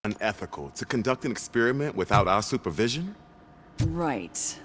Unethical to conduct an experiment without our supervision? Right.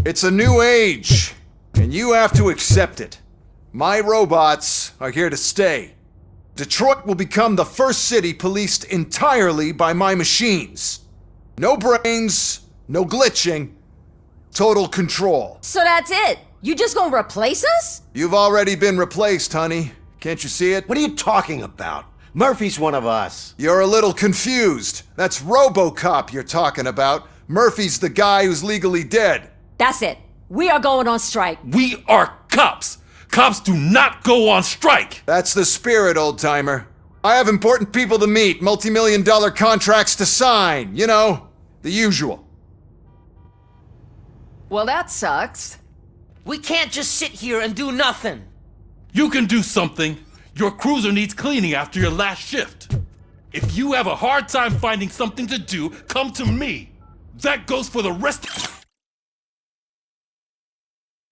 It's a new age, and you have to accept it. My robots are here to stay. Detroit will become the first city policed entirely by my machines. No brains, no glitching, total control. So that's it? You just gonna replace us? You've already been replaced, honey. Can't you see it? What are you talking about? Murphy's one of us. You're a little confused. That's RoboCop you're talking about. Murphy's the guy who's legally dead. That's it. We are going on strike. We are cops. Cops do not go on strike. That's the spirit, old-timer. I have important people to meet, multi-million-dollar contracts to sign. You know, the usual. Well, that sucks. We can't just sit here and do nothing. You can do something. Your cruiser needs cleaning after your last shift. If you have a hard time finding something to do, come to me. That goes for the rest of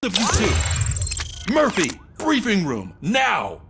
you too. Murphy, briefing room, now!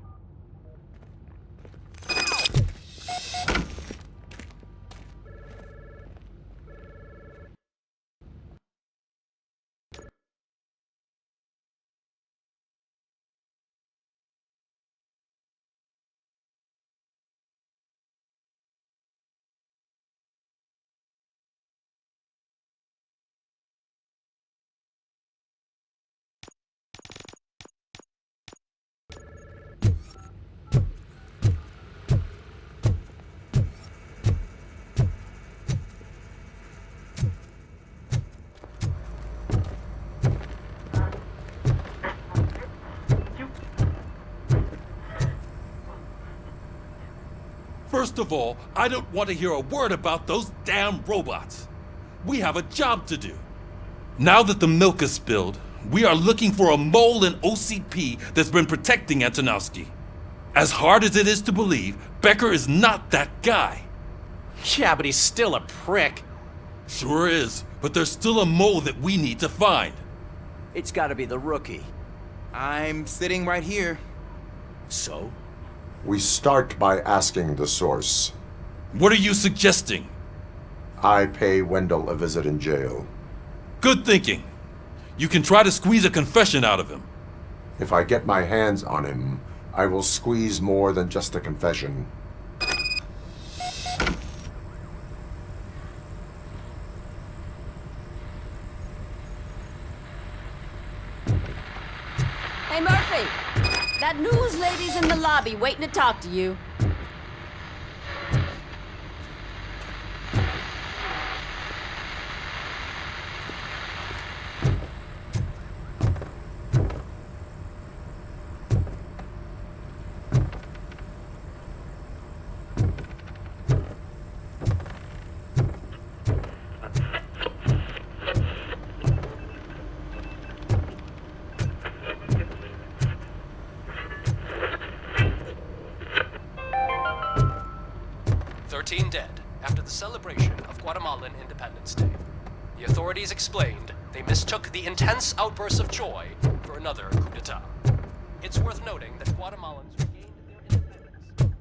First of all, I don't want to hear a word about those damn robots. We have a job to do. Now that the milk is spilled, we are looking for a mole in OCP that's been protecting Antonowski. As hard as it is to believe, Becker is not that guy. Yeah, but he's still a prick. Sure is, but there's still a mole that we need to find. It's gotta be the rookie. I'm sitting right here. So? We start by asking the source. What are you suggesting? I pay Wendell a visit in jail. Good thinking. You can try to squeeze a confession out of him. If I get my hands on him, I will squeeze more than just a confession. Hey, Murphy! That news lady's in the lobby waiting to talk to you. Dead after the celebration of Guatemalan Independence Day. The authorities explained they mistook the intense outbursts of joy for another coup d'etat. It's worth noting that Guatemalans regained their independence.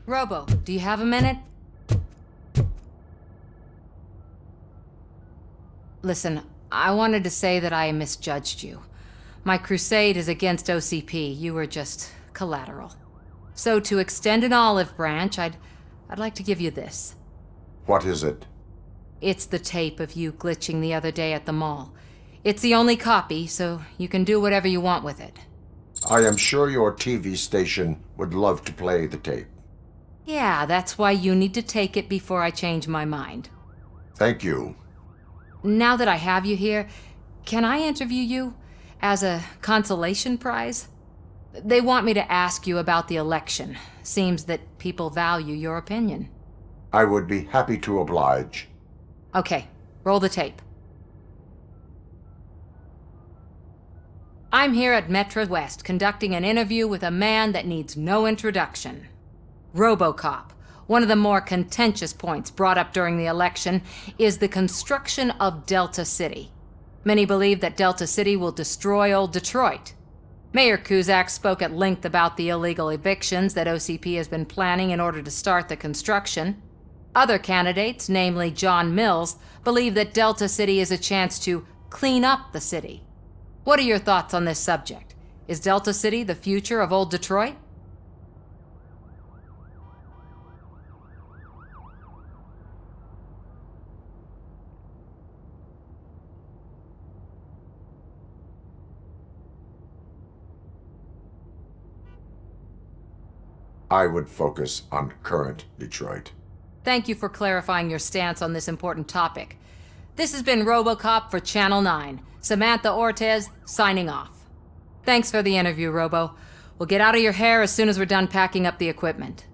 Robo, do you have a minute? Listen, I wanted to say that I misjudged you. My crusade is against OCP. You were just collateral. So to extend an olive branch, I'd like to give you this. What is it? It's the tape of you glitching the other day at the mall. It's the only copy, so you can do whatever you want with it. I am sure your TV station would love to play the tape. Yeah, that's why you need to take it before I change my mind. Thank you. Now that I have you here, can I interview you as a consolation prize? They want me to ask you about the election. Seems that people value your opinion. I would be happy to oblige. Okay, roll the tape. I'm here at Metro West conducting an interview with a man that needs no introduction. RoboCop. One of the more contentious points brought up during the election is the construction of Delta City. Many believe that Delta City will destroy old Detroit. Mayor Cusack spoke at length about the illegal evictions that OCP has been planning in order to start the construction. Other candidates, namely John Mills, believe that Delta City is a chance to clean up the city. What are your thoughts on this subject? Is Delta City the future of old Detroit? I would focus on current Detroit. Thank you for clarifying your stance on this important topic. This has been RoboCop for Channel 9. Samantha Ortez, signing off. Thanks for the interview, Robo. We'll get out of your hair as soon as we're done packing up the equipment.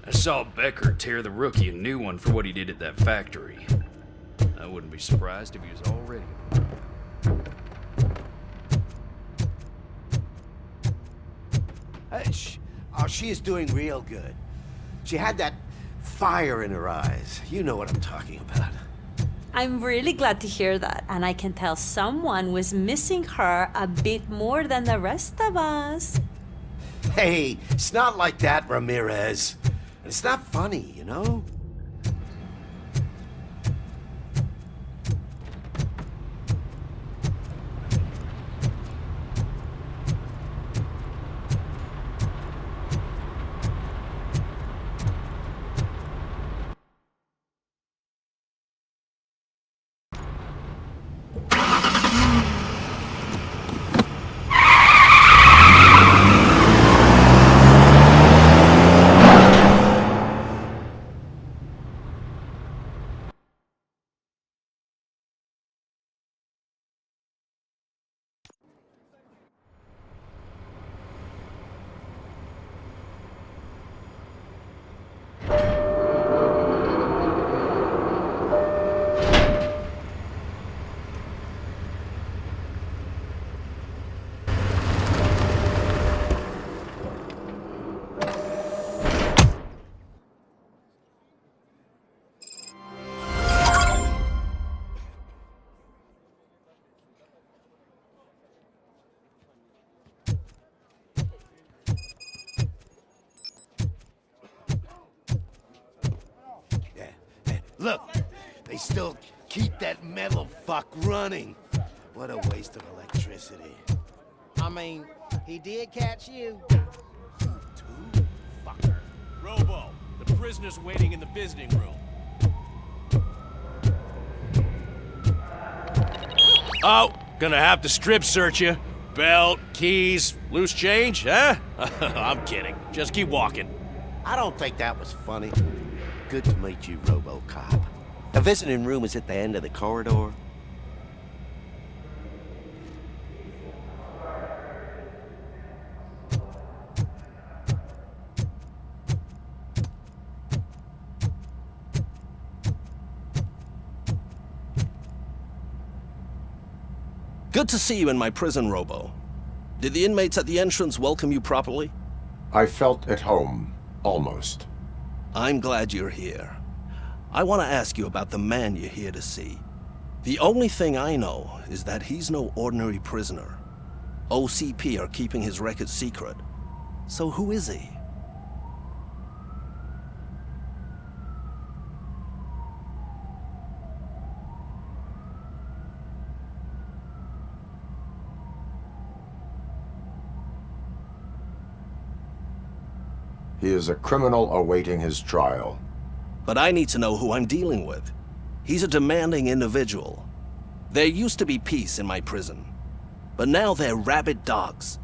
I saw Becker tear the rookie a new one for what he did at that factory. I wouldn't be surprised if he was already. She is doing real good. She had that fire in her eyes. You know what I'm talking about. I'm really glad to hear that, and I can tell someone was missing her a bit more than the rest of us. Hey, it's not like that, Ramirez. It's not funny, you know? Look, they still keep that metal fuck running. What a waste of electricity. I mean, he did catch you. You too, fucker. Robo, the prisoner's waiting in the visiting room. Oh, gonna have to strip search you. Belt, keys, loose change, huh? I'm kidding. Just keep walking. I don't think that was funny. Good to meet you, RoboCop. The visiting room is at the end of the corridor. Good to see you in my prison, Robo. Did the inmates at the entrance welcome you properly? I felt at home, almost. I'm glad you're here. I want to ask you about the man you're here to see. The only thing I know is that he's no ordinary prisoner. OCP are keeping his record secret. So who is he? He is a criminal awaiting his trial. But I need to know who I'm dealing with. He's a demanding individual. There used to be peace in my prison, but now they're rabid dogs.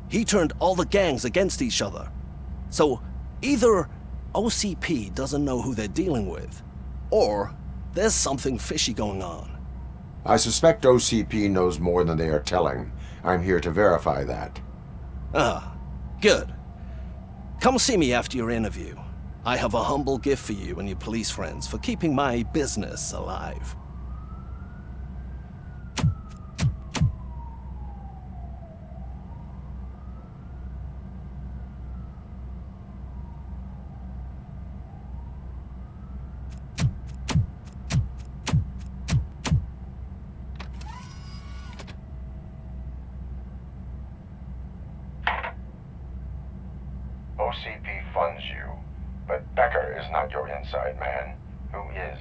He turned all the gangs against each other. So either OCP doesn't know who they're dealing with, or there's something fishy going on. I suspect OCP knows more than they are telling. I'm here to verify that. Ah, good. Come see me after your interview. I have a humble gift for you and your police friends for keeping my business alive. OCP funds you, but Becker is not your inside man. Who is?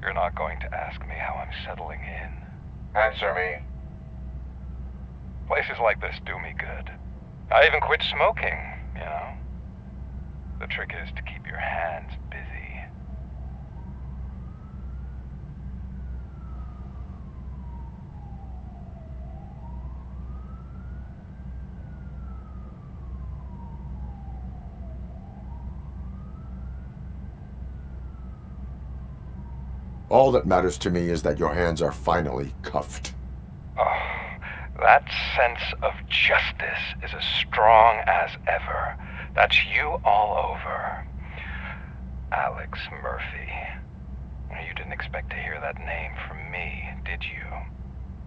You're not going to ask me how I'm settling in. Answer me. Places like this do me good. I even quit smoking, you know. The trick is to keep your hands busy. All that matters to me is that your hands are finally cuffed. Oh, that sense of justice is as strong as ever. That's you all over. Alex Murphy. You didn't expect to hear that name from me, did you?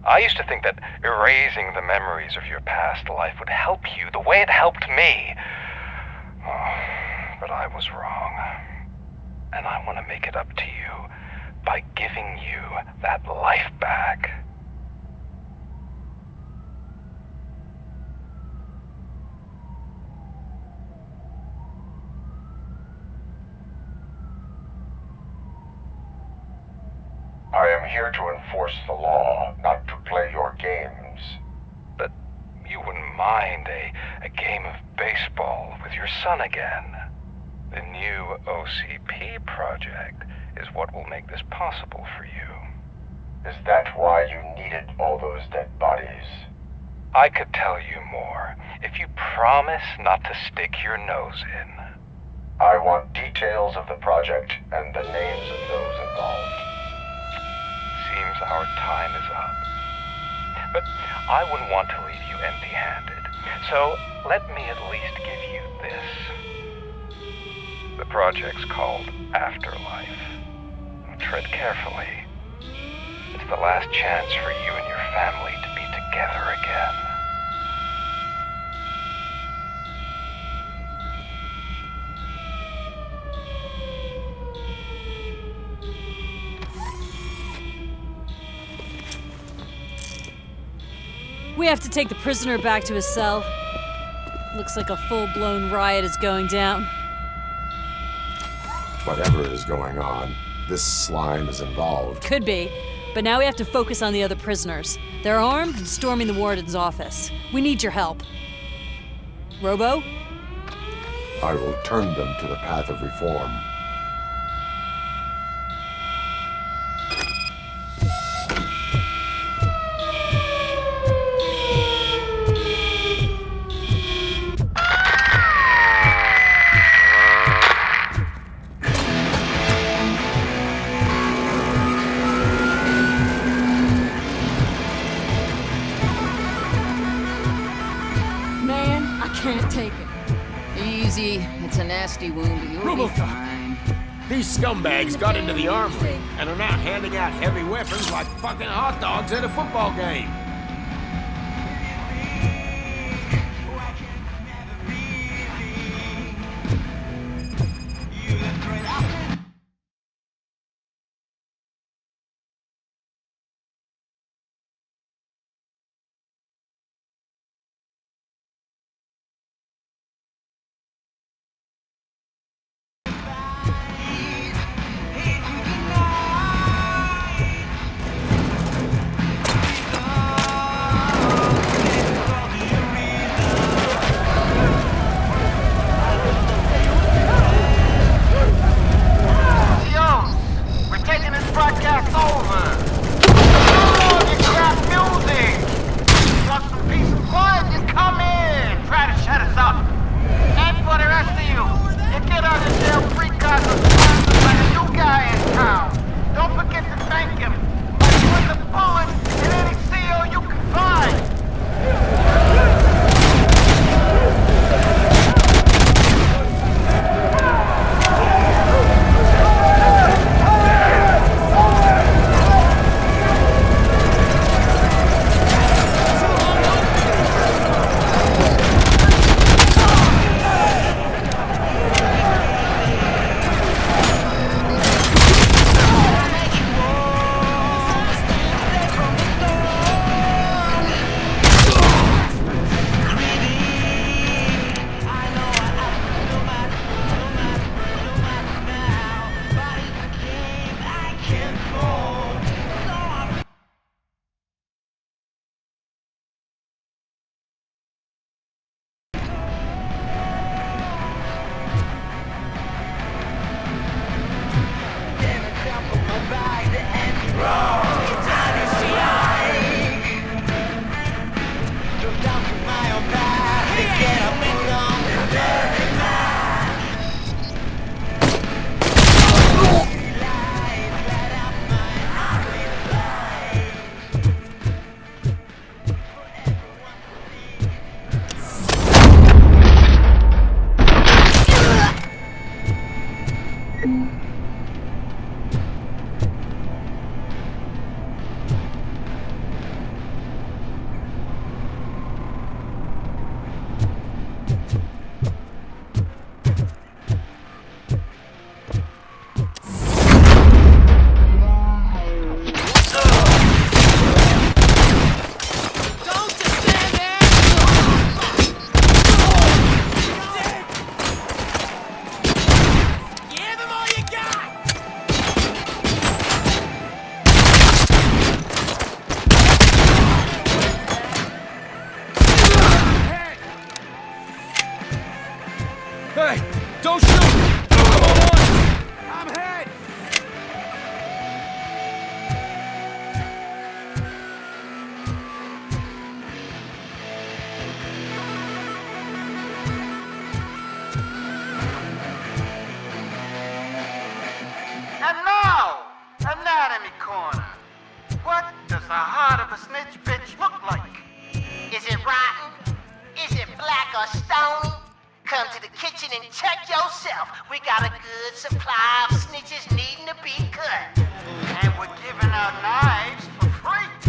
I used to think that erasing the memories of your past life would help you the way it helped me. Oh, but I was wrong. And I want to make it up to you by giving you that life back. I am here to enforce the law, not to play your games. But you wouldn't mind a game of baseball with your son again. The new OCP project is what will make this possible for you. Is that why you needed all those dead bodies? I could tell you more if you promise not to stick your nose in. I want details of the project and the names of those involved. Seems our time is up. But I wouldn't want to leave you empty-handed. So let me at least give you this. The project's called Afterlife. Tread carefully. It's the last chance for you and your family to be together again. We have to take the prisoner back to his cell. Looks like a full-blown riot is going down. Whatever is going on, this slime is involved. Could be, but now we have to focus on the other prisoners. They're armed and storming the warden's office. We need your help. Robo? I will turn them to the path of reform. Can't take it. Easy. It's a nasty wound, but you'll be fine. These scumbags got into the armory and are now handing out heavy weapons like fucking hot dogs at a football game. Hey, don't shoot! Come on! I'm hit! And now, Anatomy Corner. What does the heart of a snitch bitch look like? Is it rotten? Is it black or stony? Come to the kitchen and check yourself. We got a good supply of snitches needing to be cut. And we're giving out knives for free.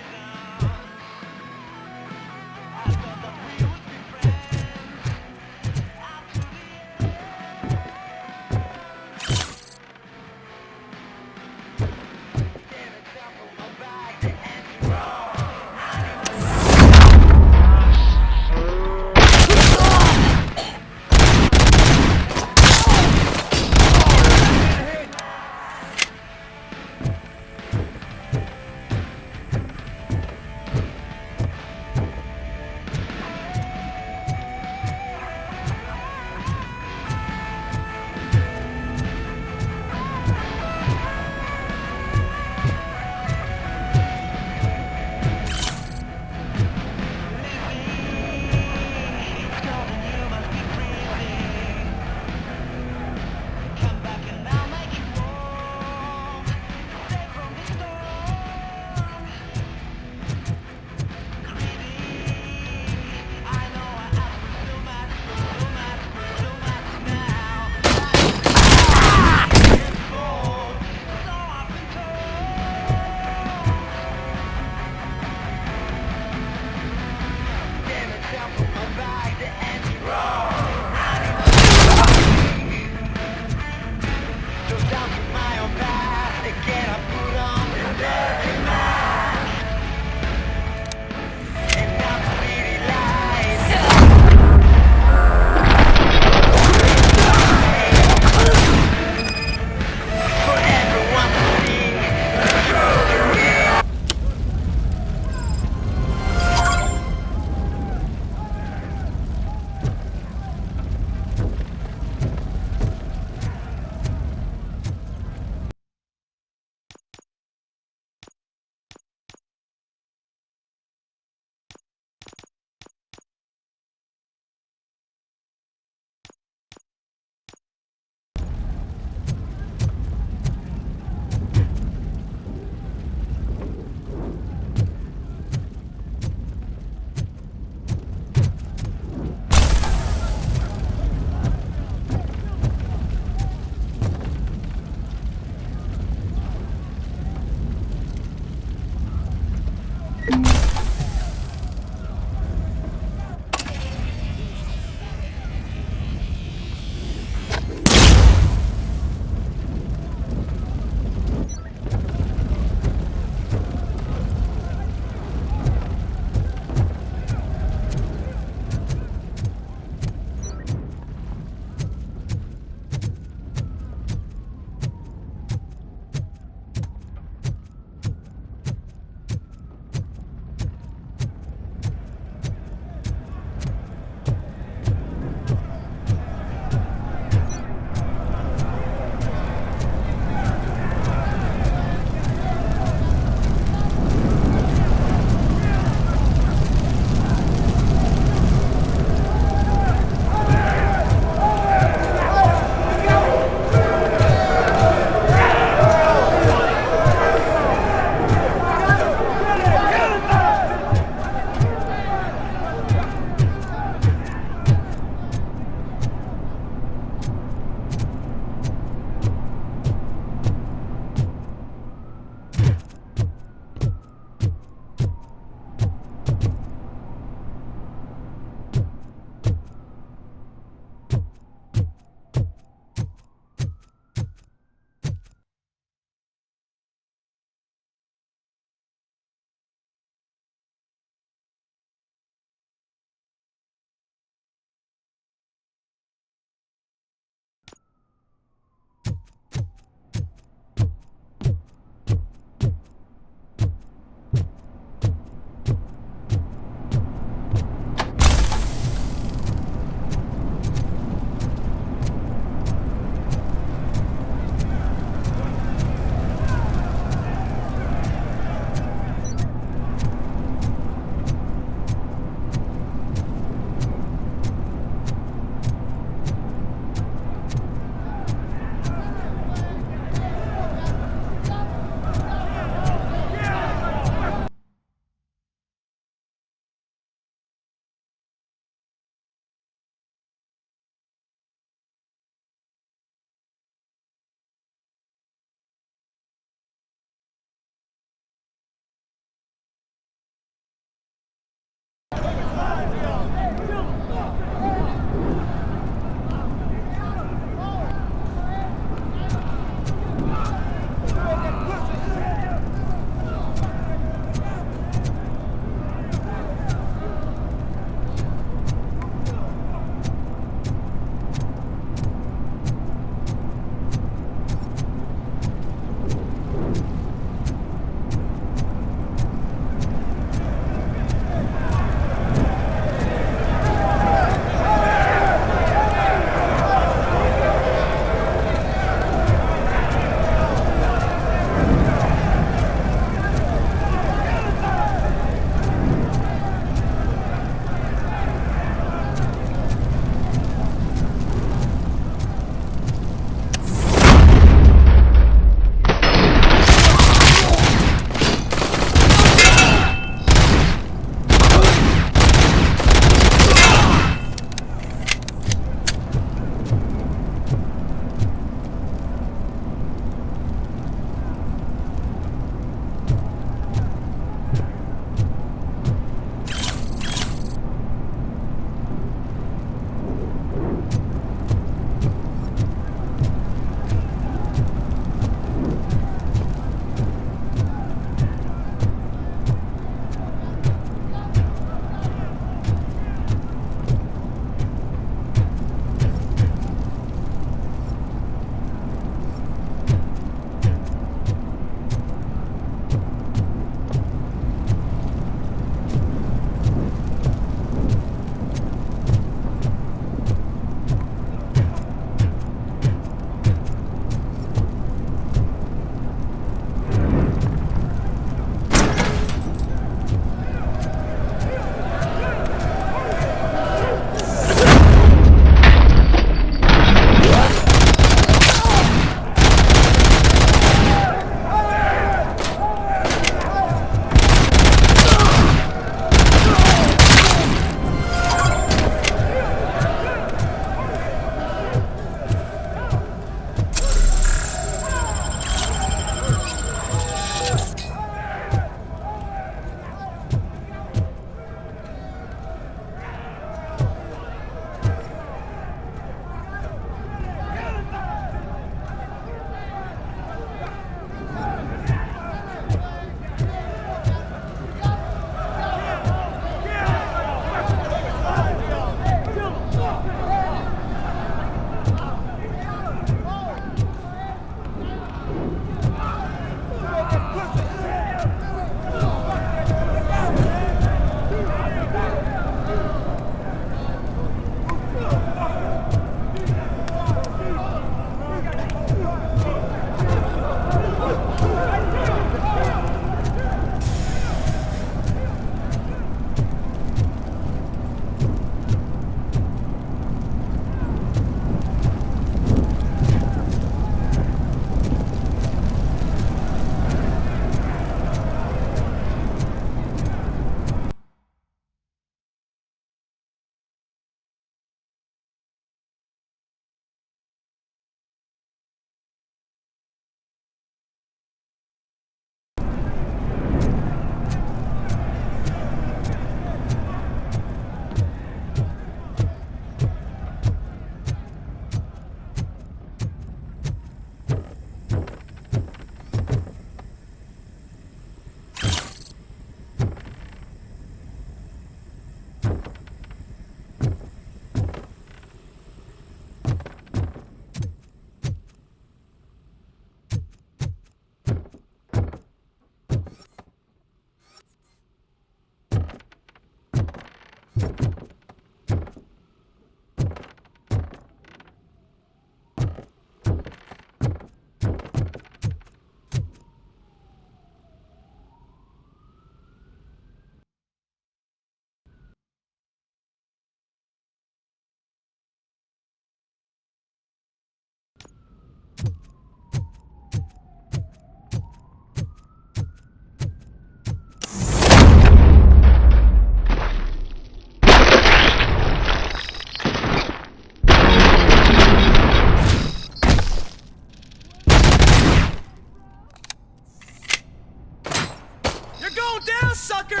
sucker!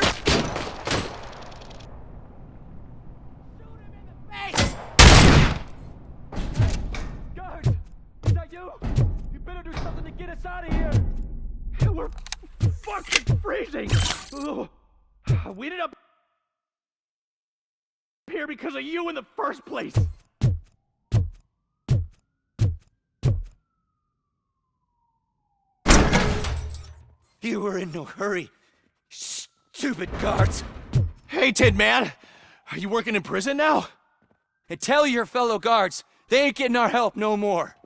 Guards! Is that you? You better do something to get us out of here! We're fucking freezing! Ugh. We ended up here because of you in the first place! You were in no hurry, stupid guards. Hey, Tin Man, are you working in prison now? And tell your fellow guards, they ain't getting our help no more.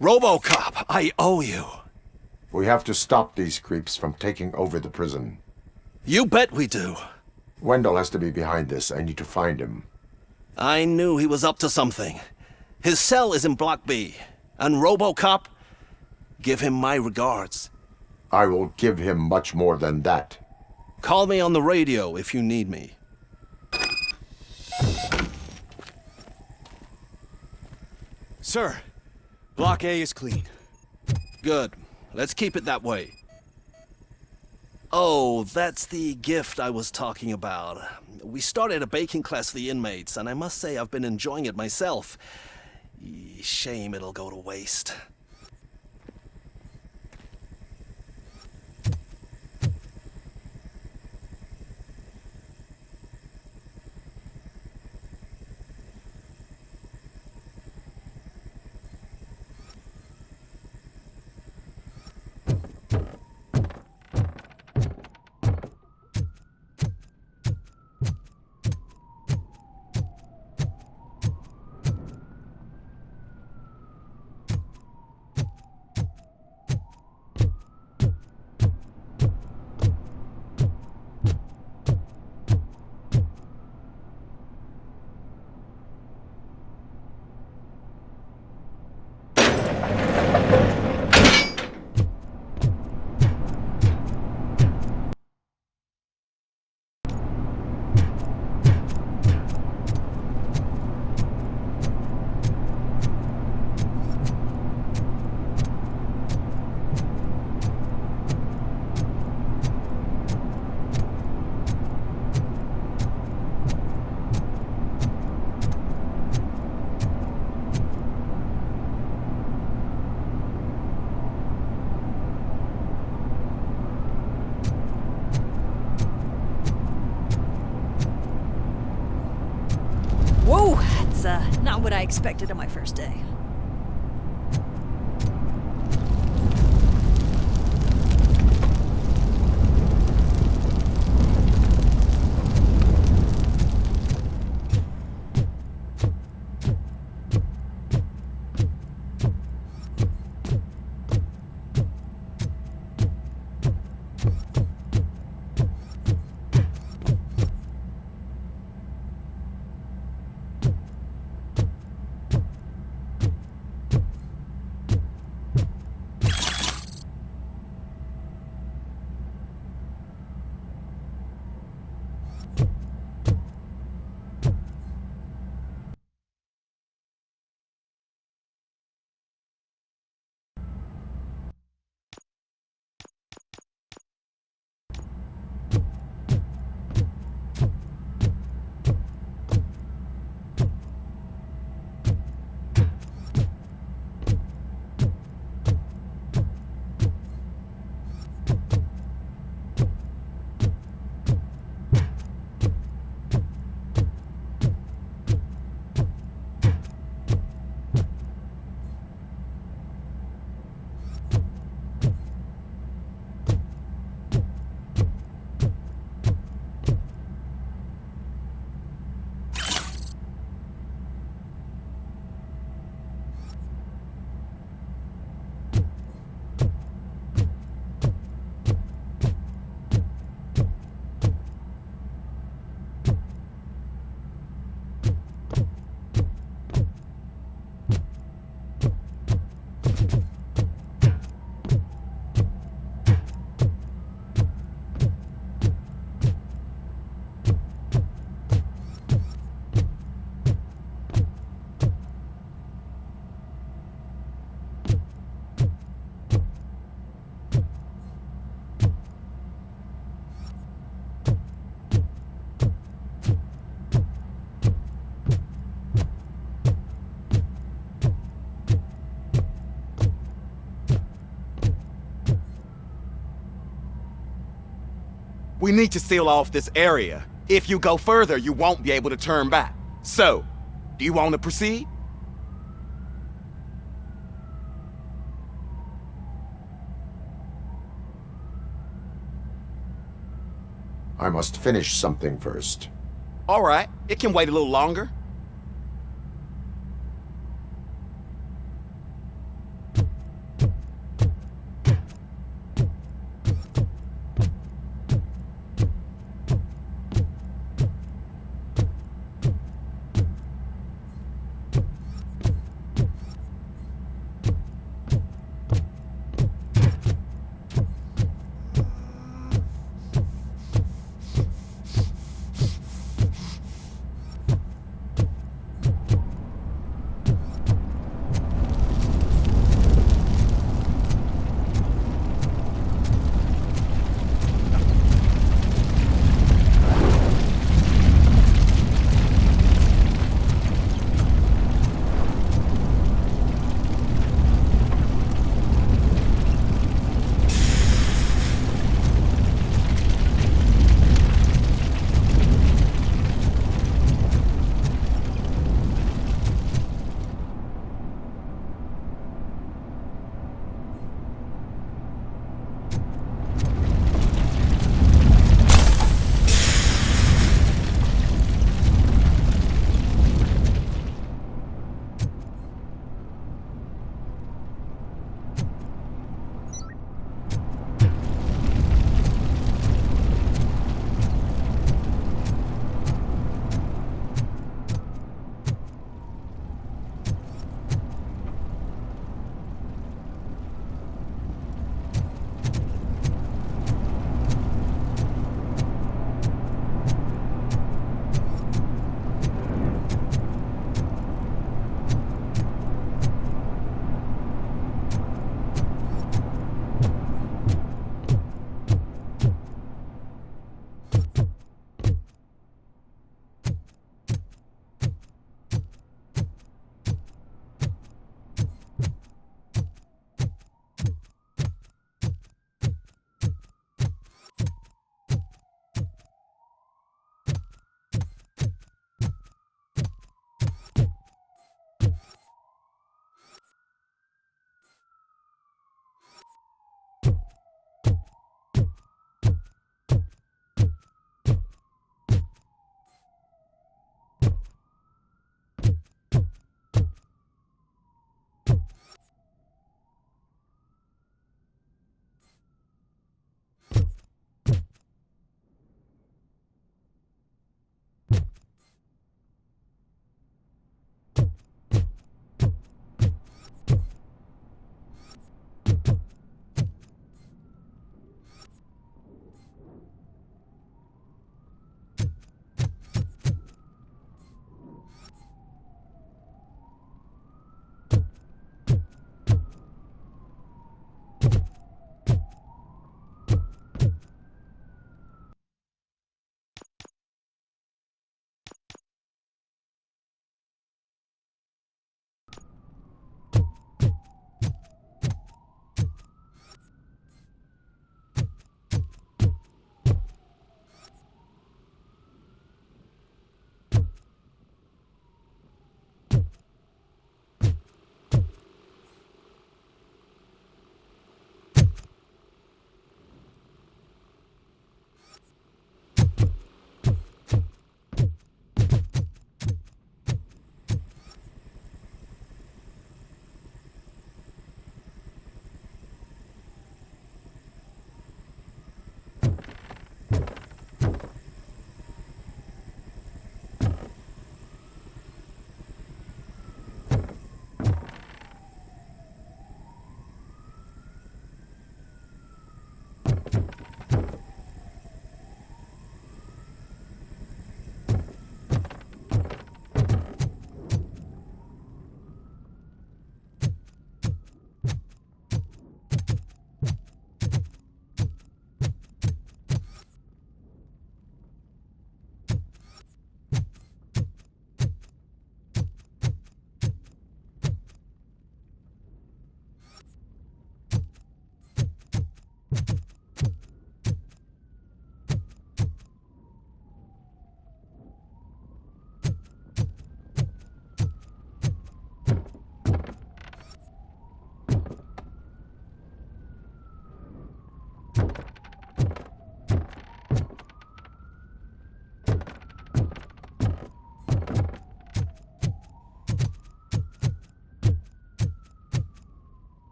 RoboCop, I owe you. We have to stop these creeps from taking over the prison. You bet we do. Wendell has to be behind this. I need to find him. I knew he was up to something. His cell is in Block B. And RoboCop, give him my regards. I will give him much more than that. Call me on the radio if you need me. Sir, Block A is clean. Good. Let's keep it that way. Oh, that's the gift I was talking about. We started a baking class for the inmates, and I must say I've been enjoying it myself. Shame it'll go to waste. Whoa, that's not what I expected on my first day. We need to seal off this area. If you go further, you won't be able to turn back. So, do you want to proceed? I must finish something first. All right, it can wait a little longer.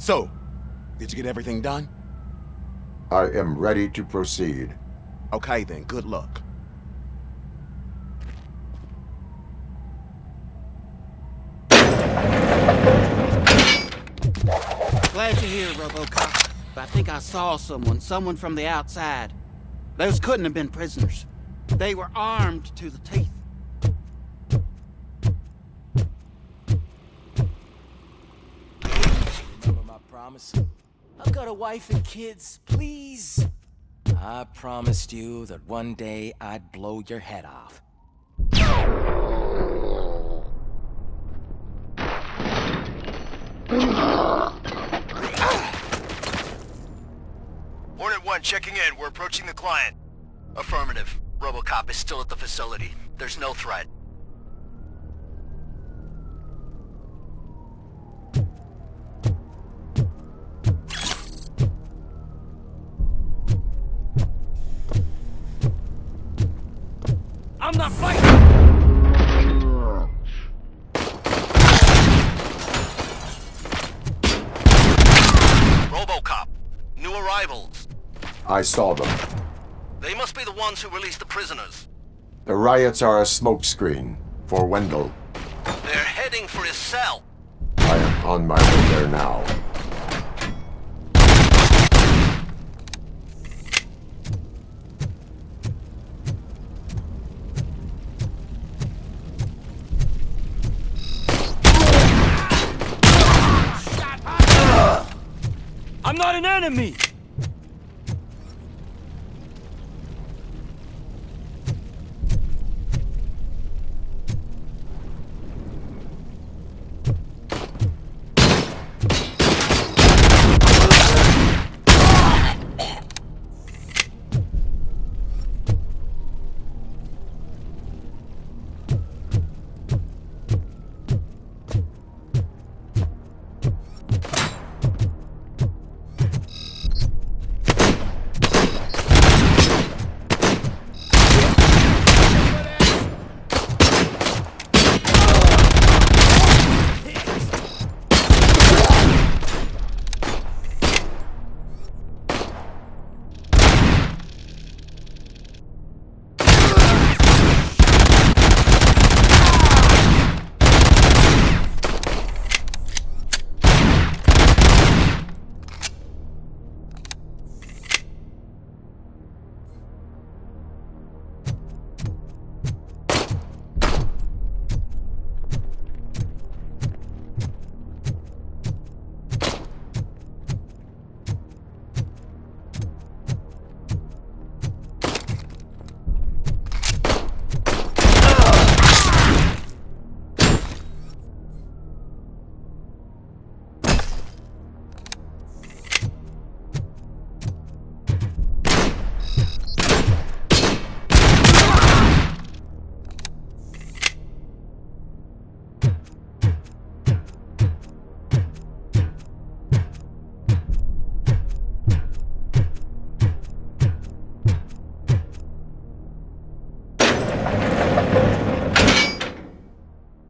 So, did you get everything done? I am ready to proceed. Okay then, good luck. Glad you're here, RoboCop. I think I saw someone from the outside. Those couldn't have been prisoners. They were armed to the teeth. Remember my promise? I've got a wife and kids, please. I promised you that one day I'd blow your head off. Hornet 1 checking in. We're approaching the client. Affirmative. RoboCop is still at the facility. There's no threat. I'm not fighting! RoboCop. New arrivals. I saw them. They must be the ones who released the prisoners. The riots are a smokescreen for Wendell. They're heading for his cell. I am on my way there now. I'm not an enemy!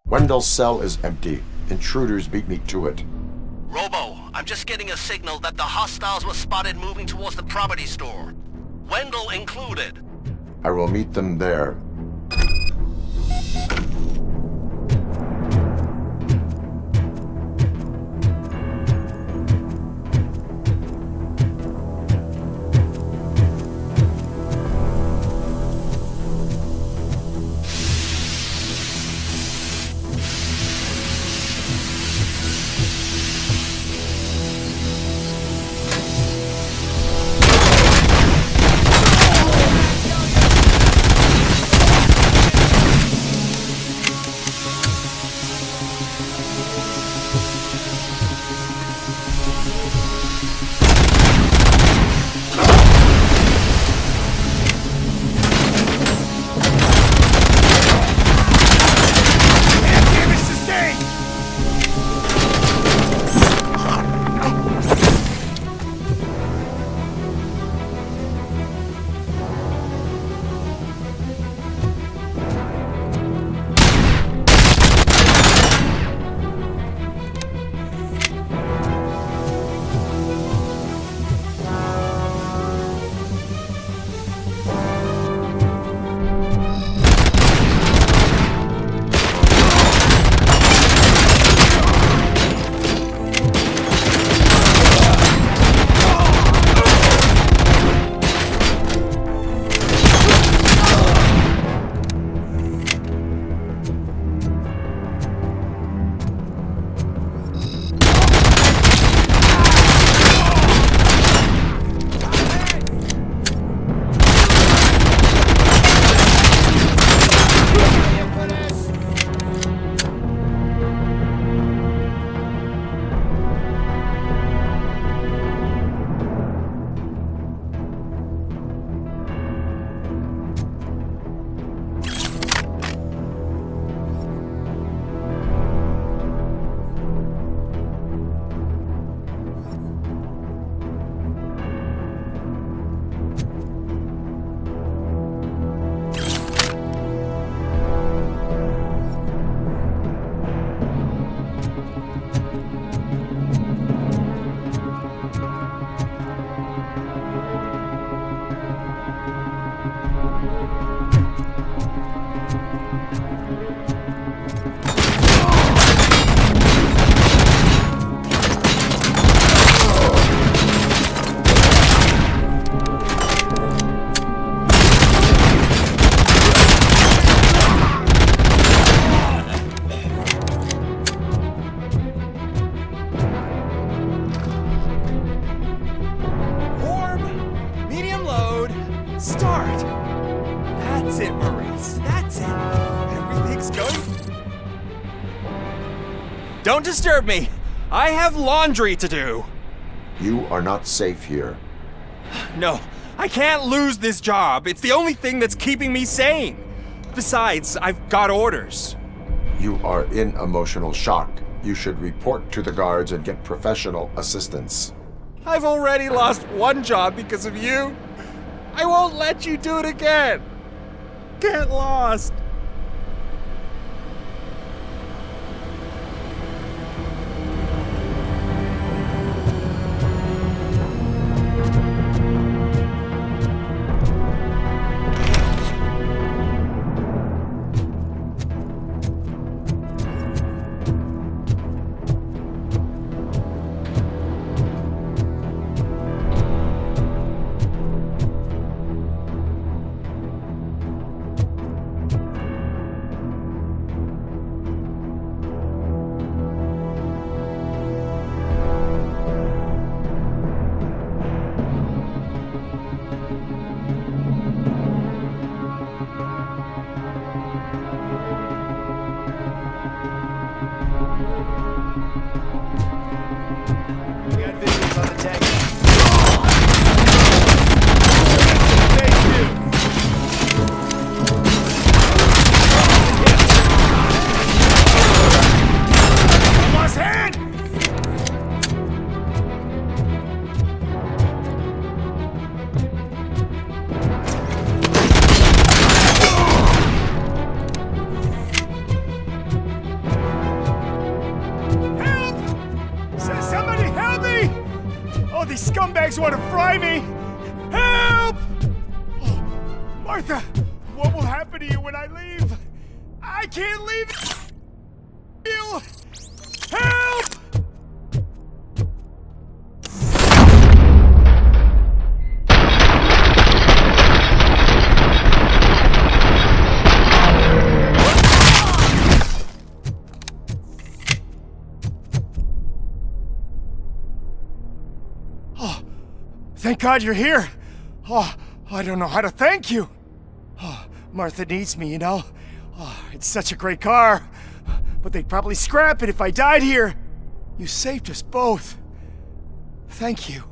Wendell's cell is empty. Intruders beat me to it. Robo, I'm just getting a signal that the hostiles were spotted moving towards the property store. Wendell included. I will meet them there. Don't disturb me. I have laundry to do. You are not safe here. No, I can't lose this job. It's the only thing that's keeping me sane. Besides, I've got orders. You are in emotional shock. You should report to the guards and get professional assistance. I've already lost one job because of you. I won't let you do it again. Get lost. These scumbags want to fry me! Help! Oh, Martha, what will happen to you when I leave? I can't leave you! Help! Thank God you're here. Oh, I don't know how to thank you. Oh, Martha needs me, you know. Oh, it's such a great car. But they'd probably scrap it if I died here. You saved us both. Thank you.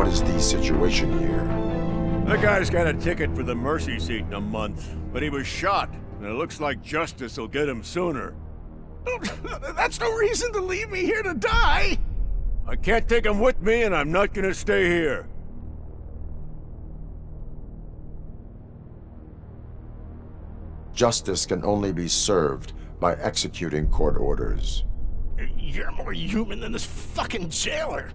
what is the situation here? That guy's got a ticket for the mercy seat in a month, but he was shot, and it looks like justice will get him sooner. That's no reason to leave me here to die! I can't take him with me, and I'm not gonna stay here. Justice can only be served by executing court orders. You're more human than this fucking jailer!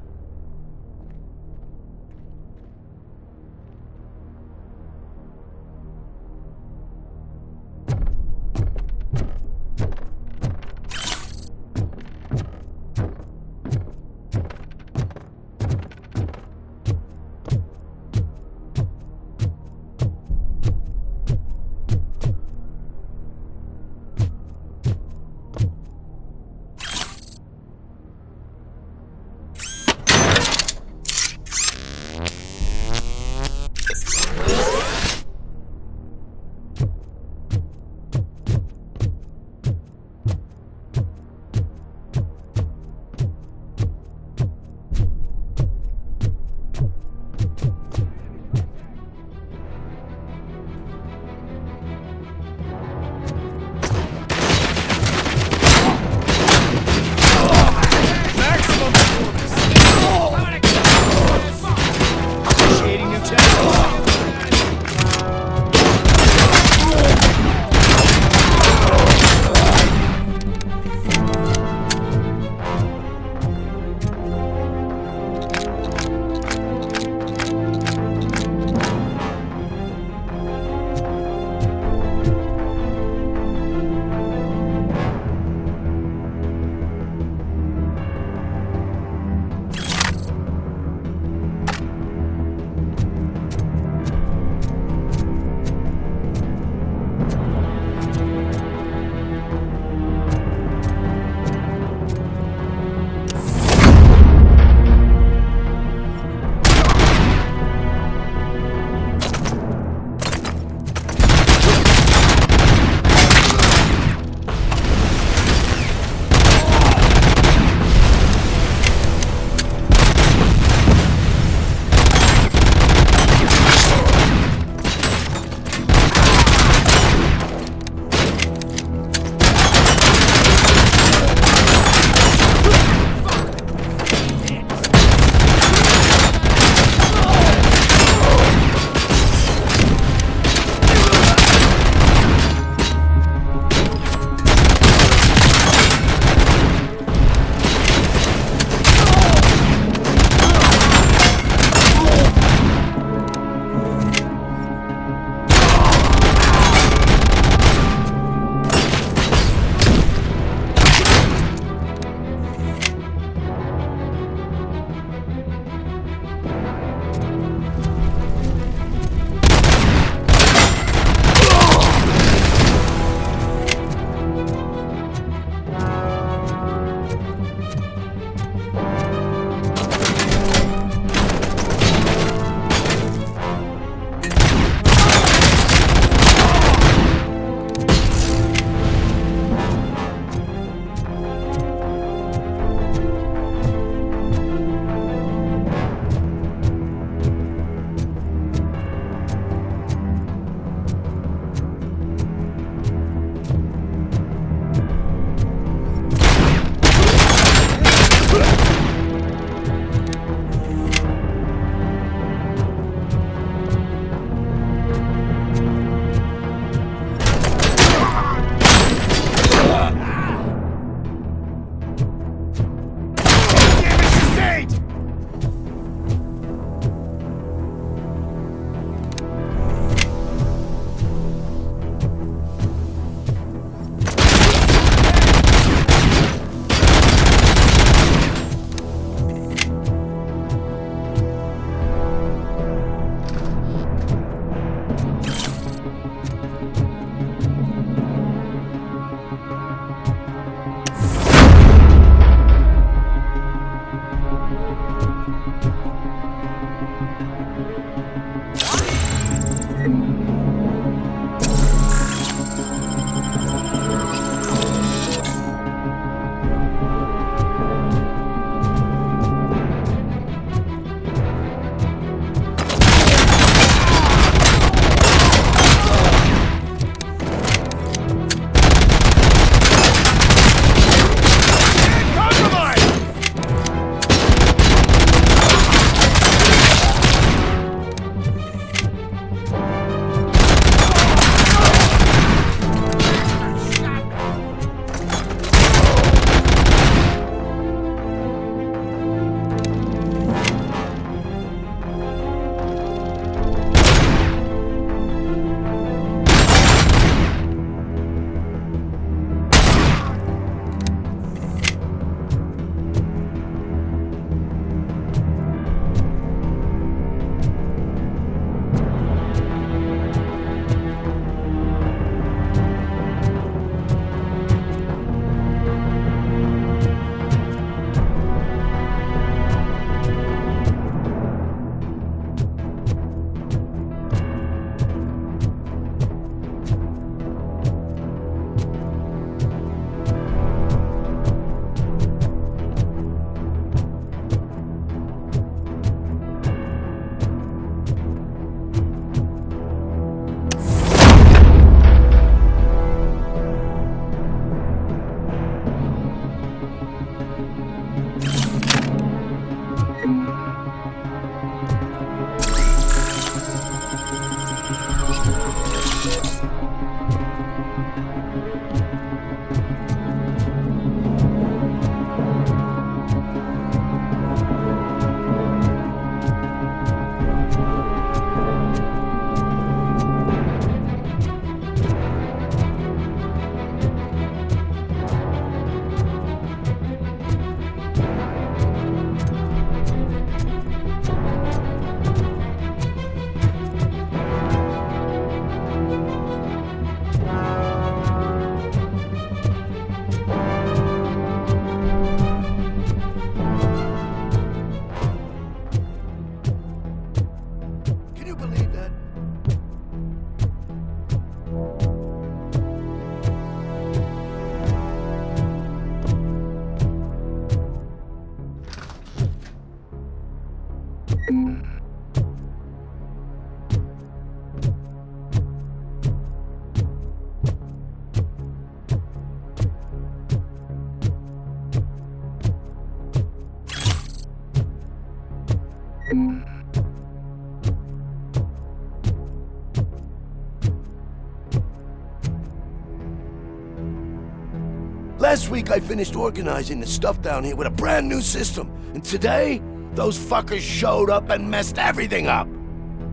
Last week I finished organizing the stuff down here with a brand new system. And today, those fuckers showed up and messed everything up.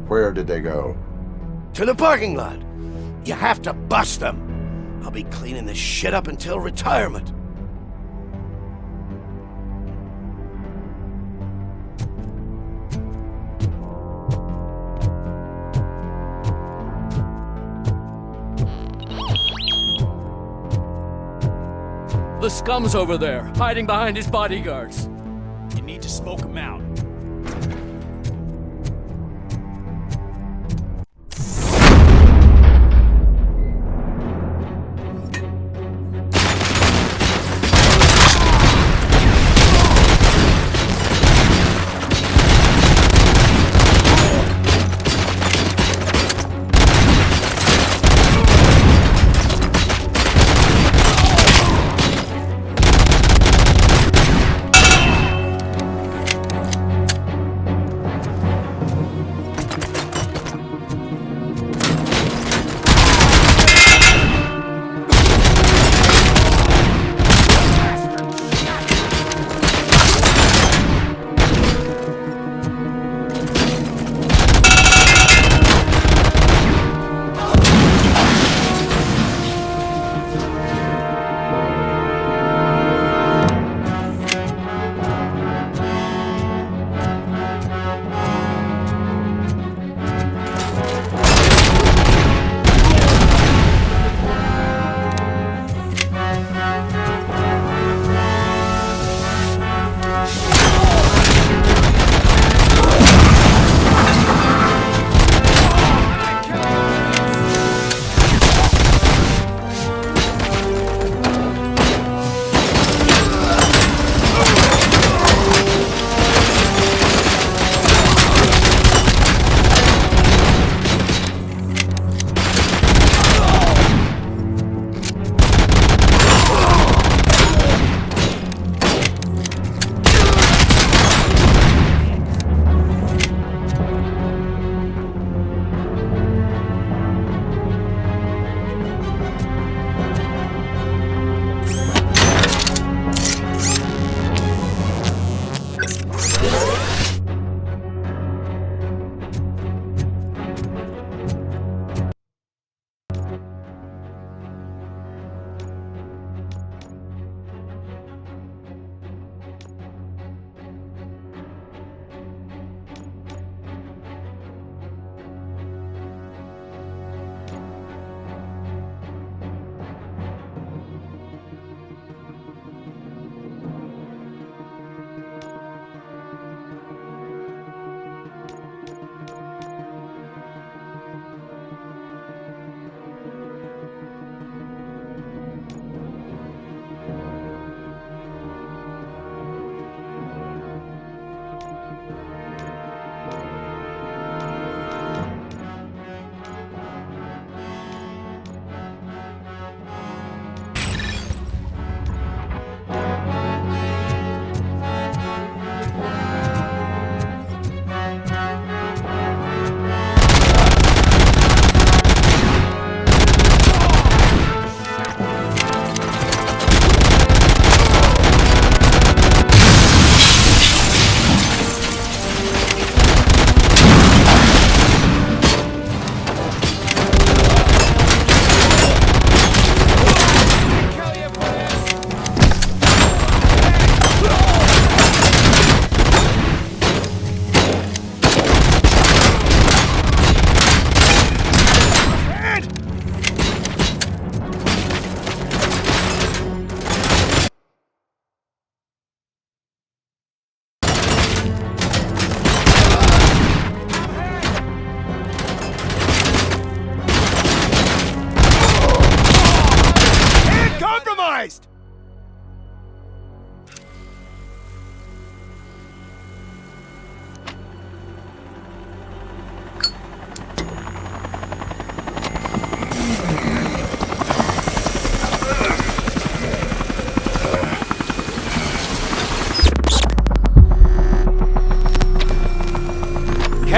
Where did they go? To the parking lot. You have to bust them. I'll be cleaning this shit up until retirement. The scum's over there, hiding behind his bodyguards. You need to smoke him out.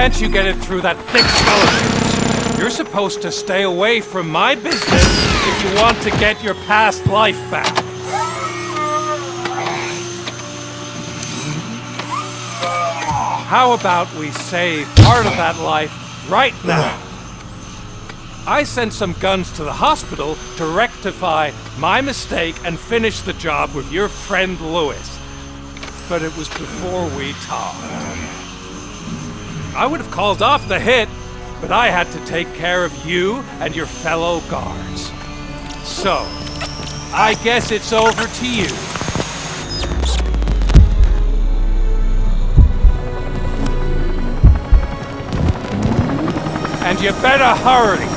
can't you get it through that thick skull of yours? You're supposed to stay away from my business if you want to get your past life back. How about we save part of that life right now? I sent some guns to the hospital to rectify my mistake and finish the job with your friend Lewis. But it was before we talked. I would have called off the hit, but I had to take care of you and your fellow guards. So, I guess it's over to you. And you better hurry.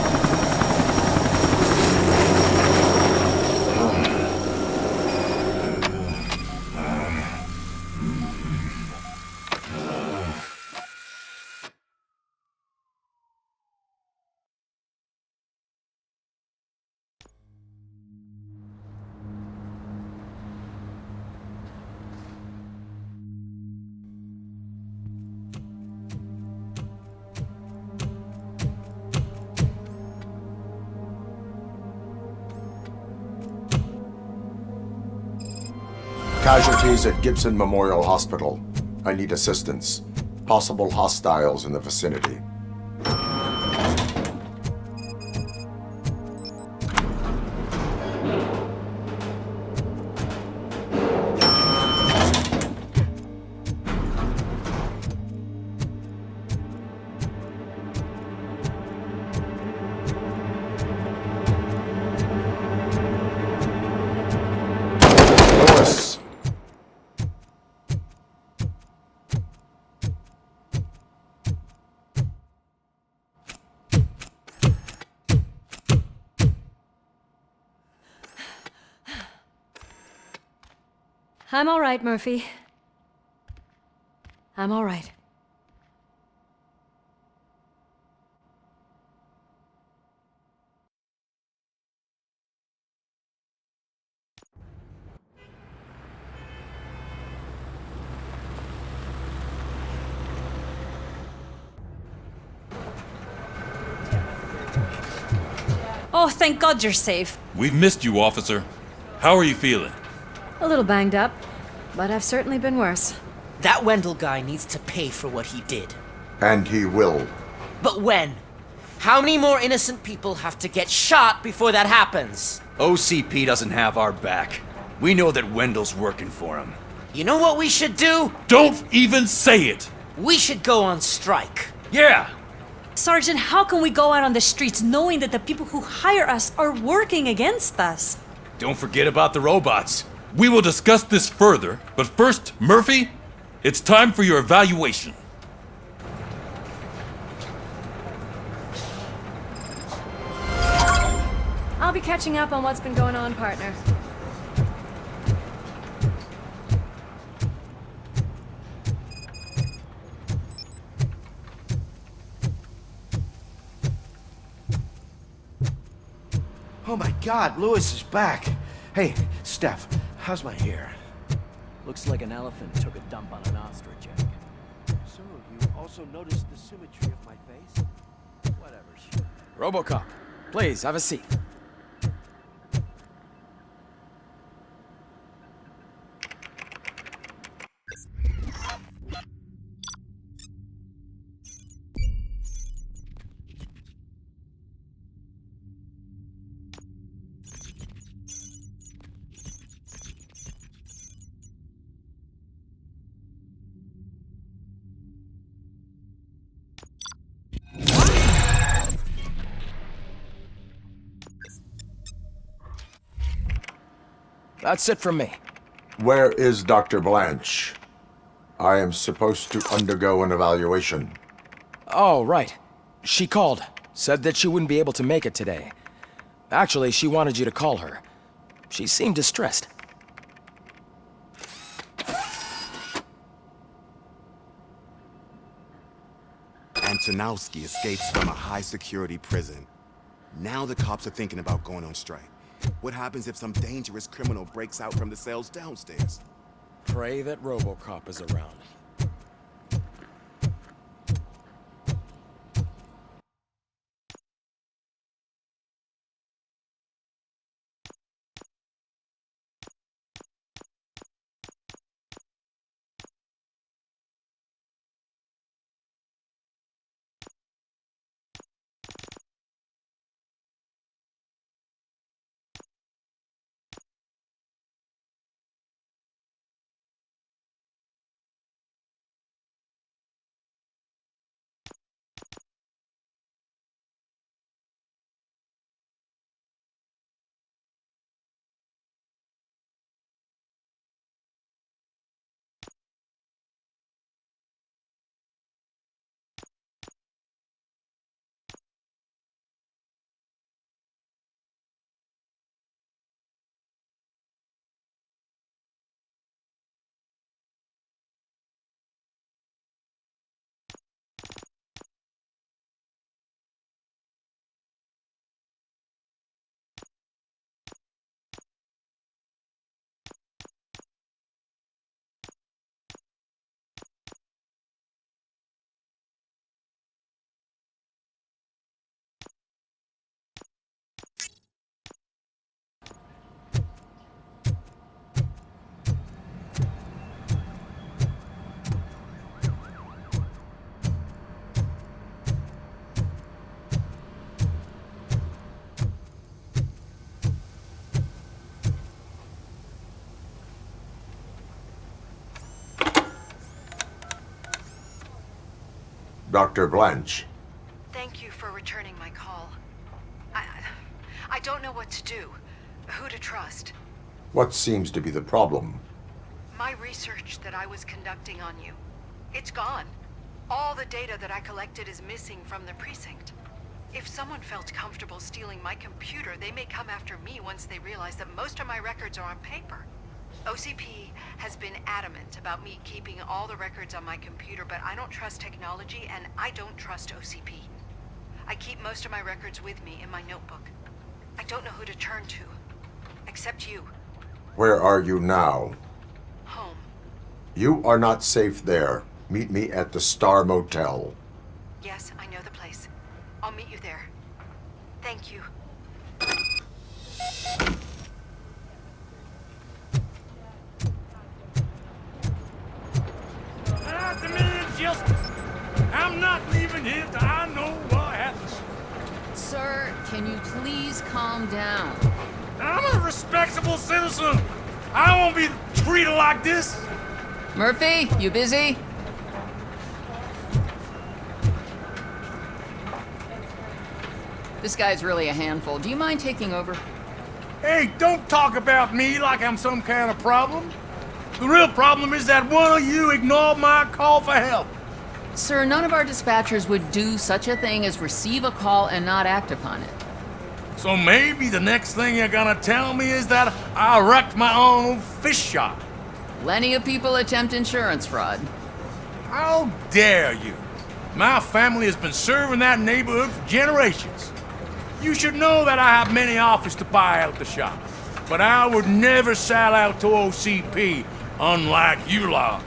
Casualties at Gibson Memorial Hospital. I need assistance. Possible hostiles in the vicinity. I'm all right, Murphy. I'm all right. Oh, thank God you're safe. We've missed you, officer. How are you feeling? A little banged up, but I've certainly been worse. That Wendell guy needs to pay for what he did. And he will. But when? How many more innocent people have to get shot before that happens? OCP doesn't have our back. We know that Wendell's working for him. You know what we should do? Don't even say it! We should go on strike. Yeah! Sergeant, how can we go out on the streets knowing that the people who hire us are working against us? Don't forget about the robots. We will discuss this further, but first, Murphy, it's time for your evaluation. I'll be catching up on what's been going on, partner. Oh my God, Lewis is back. Hey, Steph, how's my hair? Looks like an elephant took a dump on an ostrich egg. So, you also noticed the symmetry of my face? Whatever, sure. RoboCop, please, have a seat. That's it from me. Where is Dr. Blanche? I am supposed to undergo an evaluation. Oh, right. She called. Said that she wouldn't be able to make it today. Actually, she wanted you to call her. She seemed distressed. Antonowski escapes from a high-security prison. Now the cops are thinking about going on strike. What happens if some dangerous criminal breaks out from the cells downstairs? Pray that RoboCop is around. Dr. Blanche. Thank you for returning my call. I don't know what to do, who to trust. What seems to be the problem? My research that I was conducting on you, it's gone. All the data that I collected is missing from the precinct. If someone felt comfortable stealing my computer, they may come after me once they realize that most of my records are on paper. OCP has been adamant about me keeping all the records on my computer, but I don't trust technology and I don't trust OCP. I keep most of my records with me in my notebook. I don't know who to turn to, except you. Where are you now? Home. You are not safe there. Meet me at the Star Motel. Yes, I know the place. I'll meet you there. Thank you. I demand justice. I'm not leaving here till I know what happens. Sir, can you please calm down? I'm a respectable citizen. I won't be treated like this. Murphy, you busy? This guy's really a handful. Do you mind taking over? Hey, don't talk about me like I'm some kind of problem. The real problem is that one of you ignored my call for help. Sir, none of our dispatchers would do such a thing as receive a call and not act upon it. So maybe the next thing you're gonna tell me is that I wrecked my own fish shop. Plenty of people attempt insurance fraud. How dare you? My family has been serving that neighborhood for generations. You should know that I have many offers to buy out the shop, but I would never sell out to OCP, unlike you lot.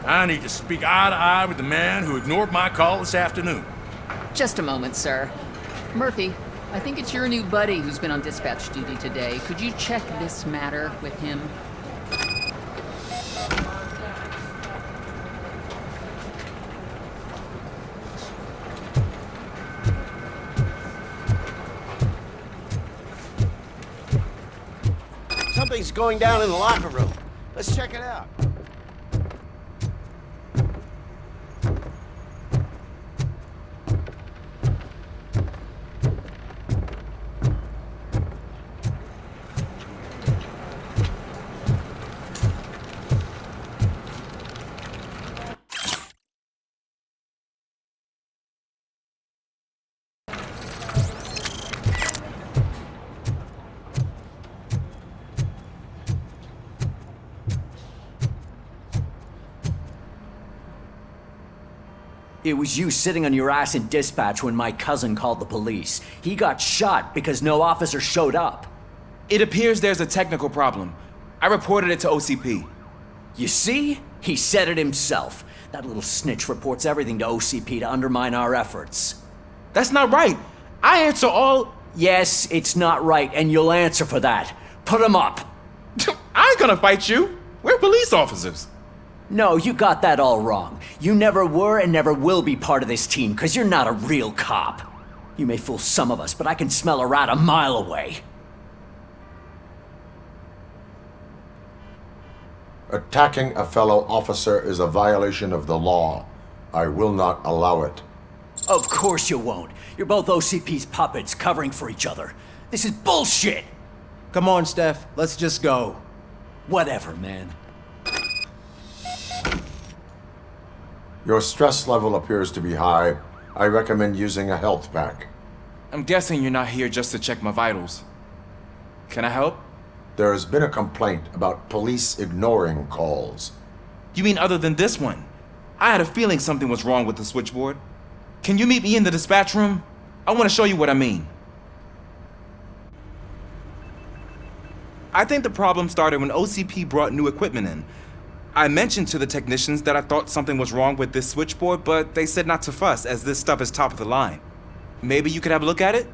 I need to speak eye to eye with the man who ignored my call this afternoon. Just a moment, sir. Murphy, I think it's your new buddy who's been on dispatch duty today. Could you check this matter with him? Something's going down in the locker room. Let's check it out. It was you sitting on your ass in dispatch when my cousin called the police. He got shot because no officer showed up. It appears there's a technical problem. I reported it to OCP. You see? He said it himself. That little snitch reports everything to OCP to undermine our efforts. That's not right. I answer all... Yes, it's not right, and you'll answer for that. Put him up. I ain't gonna fight you. We're police officers. No, you got that all wrong. You never were and never will be part of this team, because you're not a real cop. You may fool some of us, but I can smell a rat a mile away. Attacking a fellow officer is a violation of the law. I will not allow it. Of course you won't. You're both OCP's puppets covering for each other. This is bullshit! Come on, Steph. Let's just go. Whatever, man. Your stress level appears to be high. I recommend using a health pack. I'm guessing you're not here just to check my vitals. Can I help? There has been a complaint about police ignoring calls. You mean other than this one? I had a feeling something was wrong with the switchboard. Can you meet me in the dispatch room? I want to show you what I mean. I think the problem started when OCP brought new equipment in. I mentioned to the technicians that I thought something was wrong with this switchboard, but they said not to fuss, as this stuff is top of the line. Maybe you could have a look at it?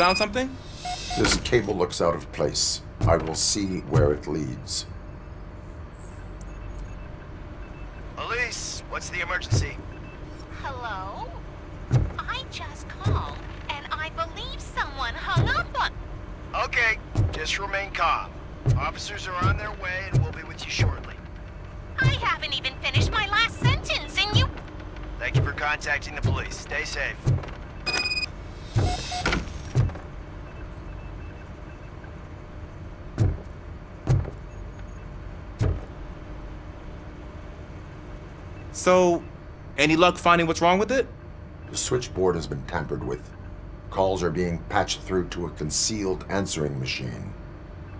found something? This cable looks out of place. I will see where it leads. Elise, what's the emergency? Hello? I just called, and I believe someone hung up on... Okay, just remain calm. Officers are on their way, and we'll be with you shortly. I haven't even finished my last sentence, and you... Thank you for contacting the police. Stay safe. So, any luck finding what's wrong with it? The switchboard has been tampered with. Calls are being patched through to a concealed answering machine.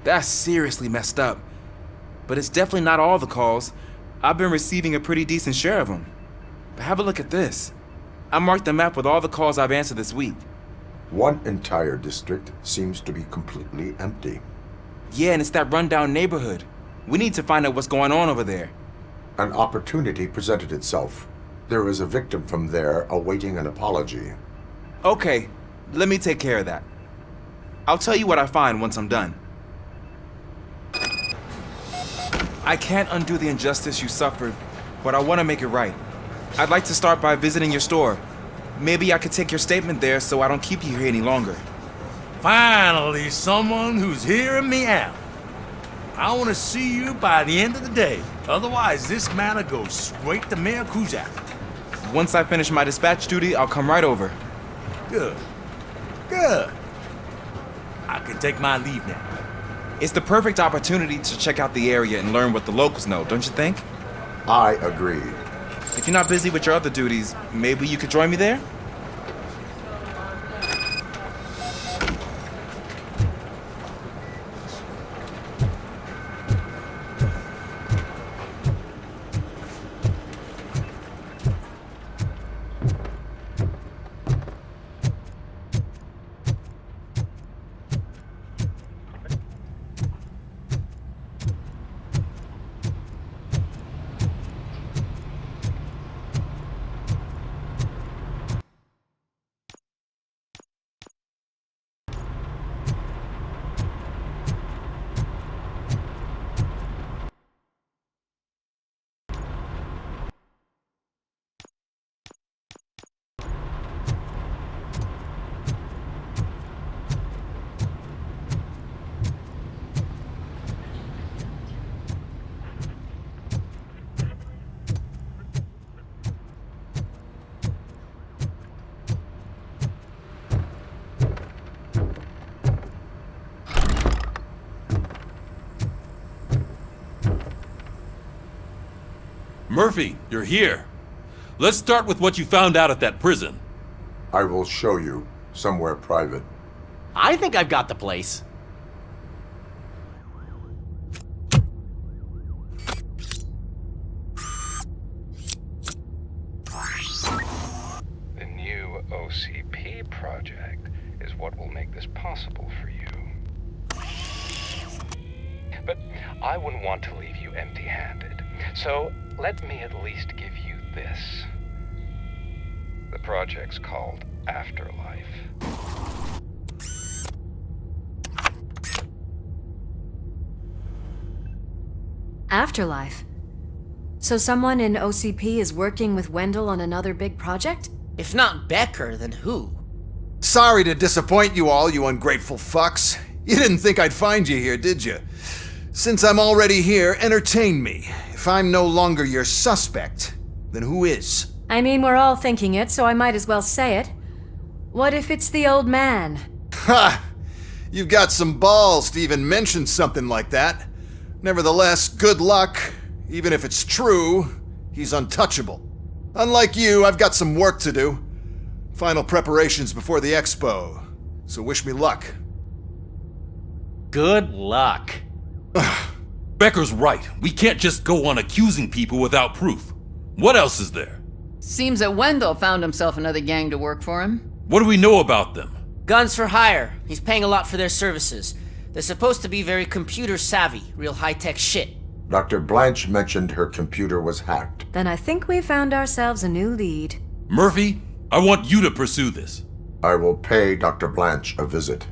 That's seriously messed up. But it's definitely not all the calls. I've been receiving a pretty decent share of them. But have a look at this. I marked the map with all the calls I've answered this week. One entire district seems to be completely empty. Yeah, and it's that rundown neighborhood. We need to find out what's going on over there. An opportunity presented itself. There is a victim from there awaiting an apology. Okay, let me take care of that. I'll tell you what I find once I'm done. I can't undo the injustice you suffered, but I want to make it right. I'd like to start by visiting your store. Maybe I could take your statement there so I don't keep you here any longer. Finally, someone who's hearing me out. I want to see you by the end of the day. Otherwise, this matter goes straight to Mayor Kuzak. Once I finish my dispatch duty, I'll come right over. Good. Good. I can take my leave now. It's the perfect opportunity to check out the area and learn what the locals know, don't you think? I agree. If you're not busy with your other duties, maybe you could join me there? Murphy, you're here. Let's start with what you found out at that prison. I will show you, somewhere private. I think I've got the place. The new OCP project is what will make this possible for you. But I wouldn't want to leave you empty-handed, so let me at least give you this. The project's called Afterlife. Afterlife? So someone in OCP is working with Wendell on another big project? If not Becker, then who? Sorry to disappoint you all, you ungrateful fucks. You didn't think I'd find you here, did you? Since I'm already here, entertain me. If I'm no longer your suspect, then who is? I mean, we're all thinking it, so I might as well say it. What if it's the old man? Ha! You've got some balls to even mention something like that. Nevertheless, good luck. Even if it's true, he's untouchable. Unlike you, I've got some work to do. Final preparations before the expo. So wish me luck. Good luck. Becker's right. We can't just go on accusing people without proof. What else is there? Seems that Wendell found himself another gang to work for him. What do we know about them? Guns for hire. He's paying a lot for their services. They're supposed to be very computer savvy, real high-tech shit. Dr. Blanche mentioned her computer was hacked. Then I think we found ourselves a new lead. Murphy, I want you to pursue this. I will pay Dr. Blanche a visit.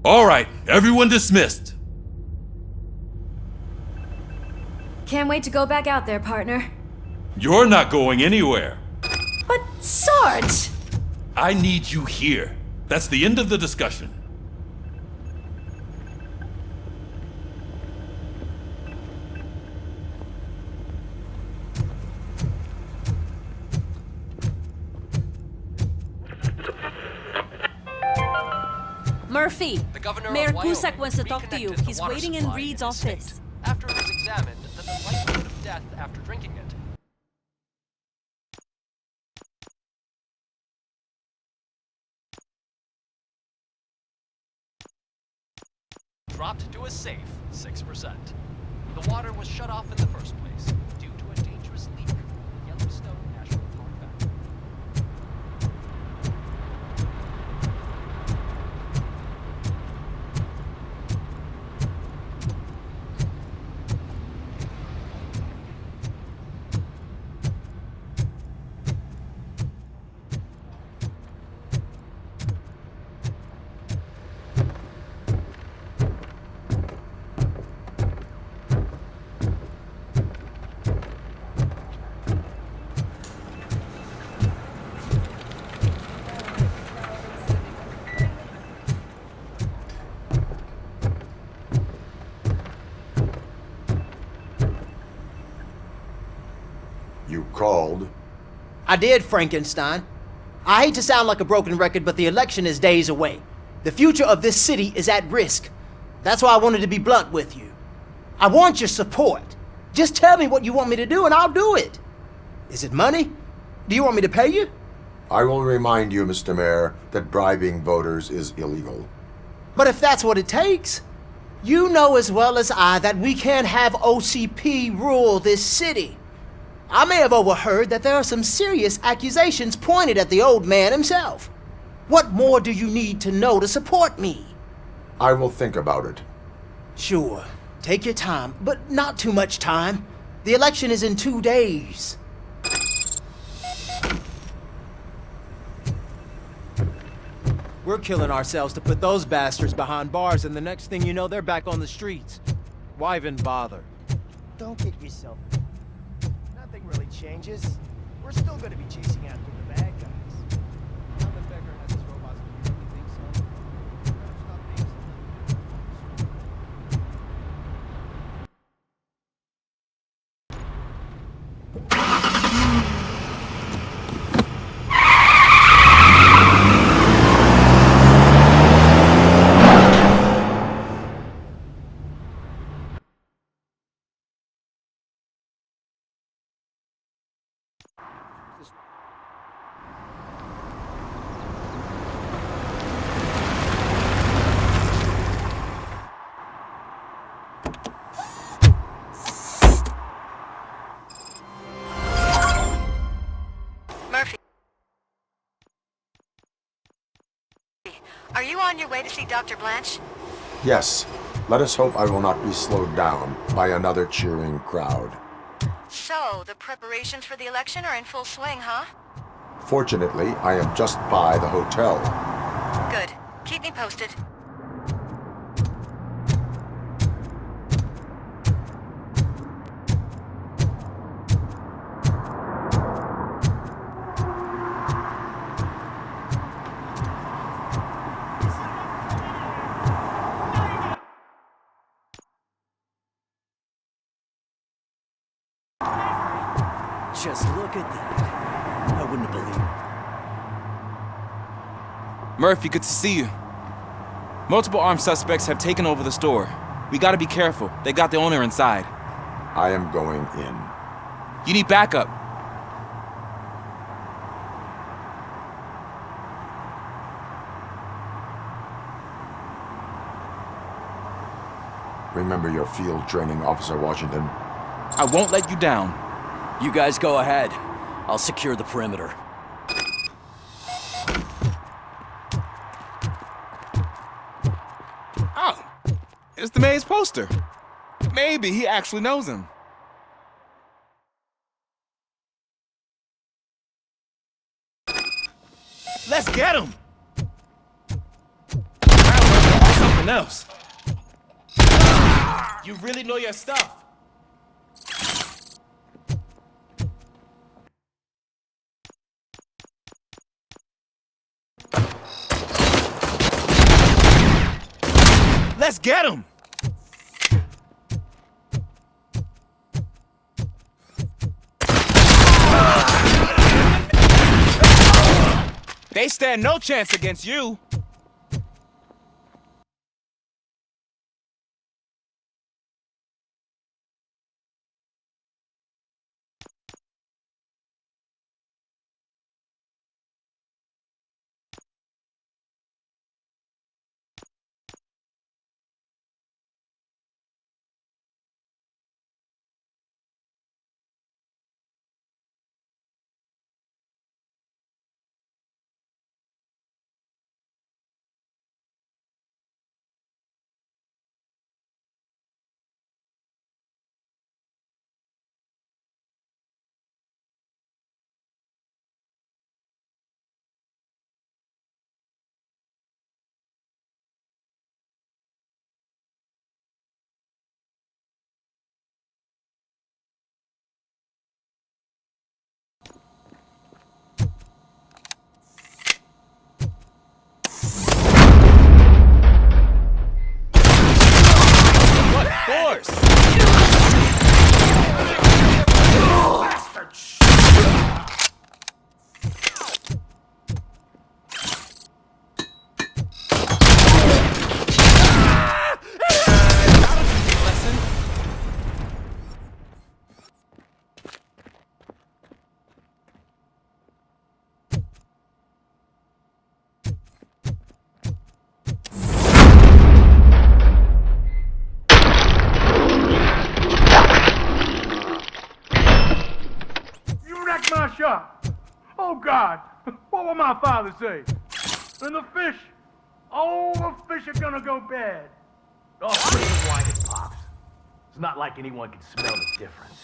All right, everyone dismissed. Can't wait to go back out there, partner. You're not going anywhere. But, Sarge! I need you here. That's the end of the discussion. Murphy, Governor Mayor of Wyoming Cusack wants to talk to you. reconnected the He's water waiting in supply Reed's his state office. After it was examined that the likelihood of death after drinking it dropped to a safe 6%. The water was shut off in the first place due to a dangerous leak in the Yellowstone National Park factory. You called? I did, Frankenstein. I hate to sound like a broken record, but the election is days away. The future of this city is at risk. That's why I wanted to be blunt with you. I want your support. Just tell me what you want me to do and I'll do it. Is it money? Do you want me to pay you? I will remind you, Mr. Mayor, that bribing voters is illegal. But if that's what it takes, you know as well as I that we can't have OCP rule this city. I may have overheard that there are some serious accusations pointed at the old man himself. What more do you need to know to support me? I will think about it. Sure. Take your time, but not too much time. The election is in 2 days. We're killing ourselves to put those bastards behind bars, and the next thing you know, they're back on the streets. Why even bother? Don't get yourself. Nothing really changes. We're still gonna be chasing after the bad guys. Now that Becker has his robots, do you really think so? Stop being so- Murphy. Are you on your way to see Dr. Blanche? Yes. Let us hope I will not be slowed down by another cheering crowd. So, the preparations for the election are in full swing, huh? Fortunately, I am just by the hotel. Good. Keep me posted. Just look at that. I wouldn't have believed. Murphy, good to see you. Multiple armed suspects have taken over the store. We gotta be careful. They got the owner inside. I am going in. You need backup. Remember your field training, Officer Washington. I won't let you down. You guys go ahead. I'll secure the perimeter. Oh, it's the mayor's poster. Maybe he actually knows him. Let's get him! something else. You really know your stuff. Let's get him! They stand no chance against you. My shot. Oh, God. What will my father say? And the fish. Oh, the fish are gonna go bad. Oh, bring the wine and Pops. It's not like anyone can smell the difference.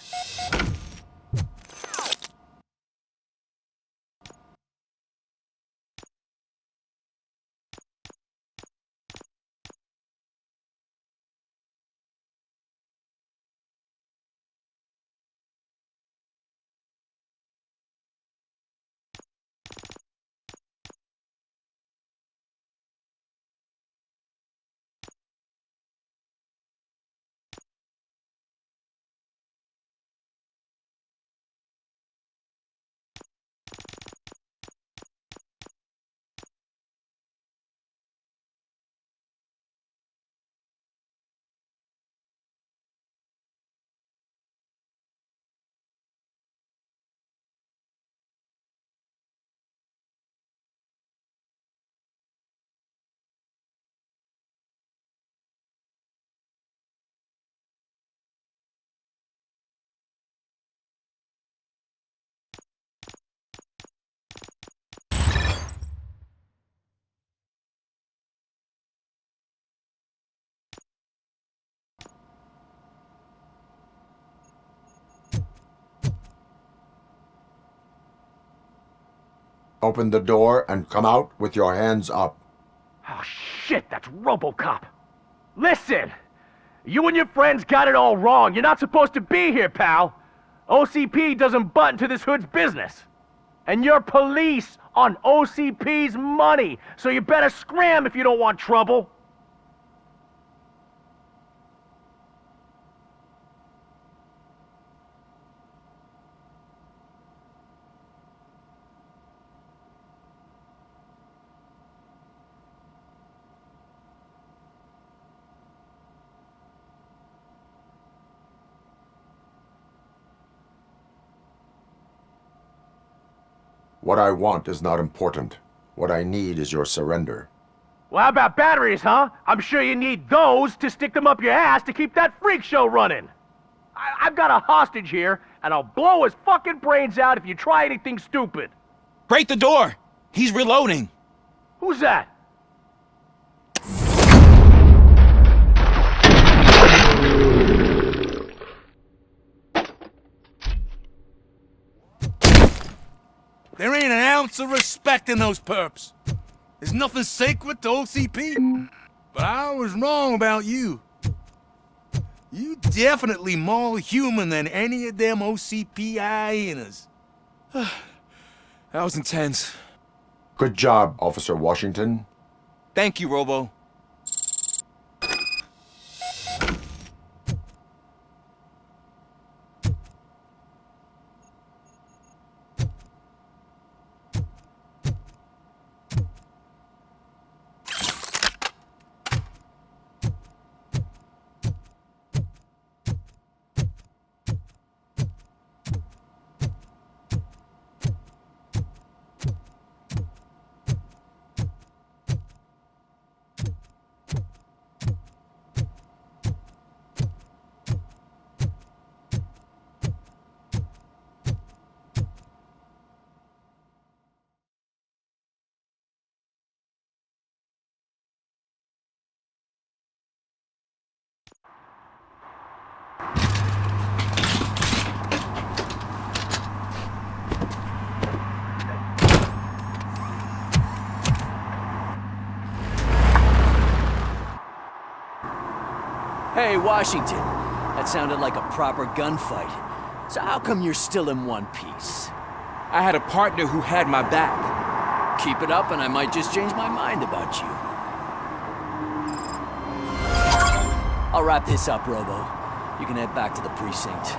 Open the door and come out with your hands up. Oh, shit, that's RoboCop. Listen! You and your friends got it all wrong. You're not supposed to be here, pal. OCP doesn't butt into this hood's business. And you're police on OCP's money, so you better scram if you don't want trouble. What I want is not important. What I need is your surrender. Well, how about batteries, huh? I'm sure you need those to stick them up your ass to keep that freak show running. I've got a hostage here, and I'll blow his fucking brains out if you try anything stupid. Break the door! He's reloading. Who's that? There ain't an ounce of respect in those perps. There's nothing sacred to OCP. But I was wrong about you. You definitely more human than any of them OCP hyenas. That was intense. Good job, Officer Washington. Thank you, Robo. Hey, Washington. That sounded like a proper gunfight. So how come you're still in one piece? I had a partner who had my back. Keep it up and I might just change my mind about you. I'll wrap this up, Robo. You can head back to the precinct.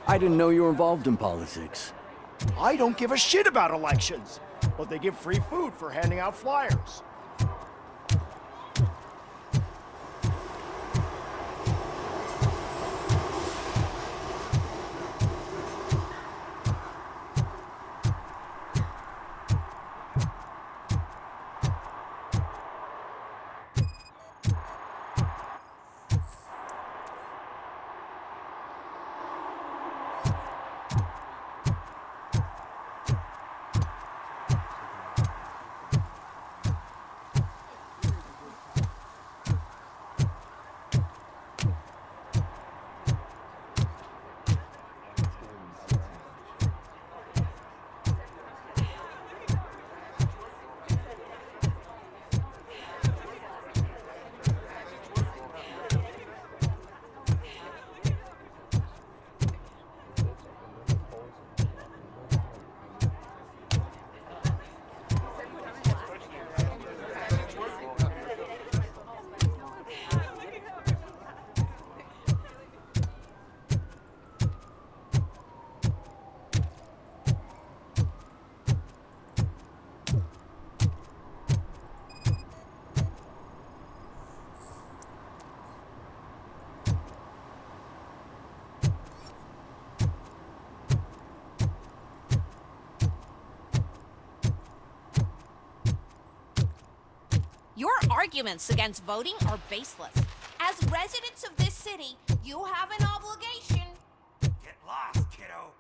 I didn't know you were involved in politics. I don't give a shit about elections, but they give free food for handing out flyers. arguments against voting are baseless. As residents of this city, you have an obligation. Get lost, kiddo.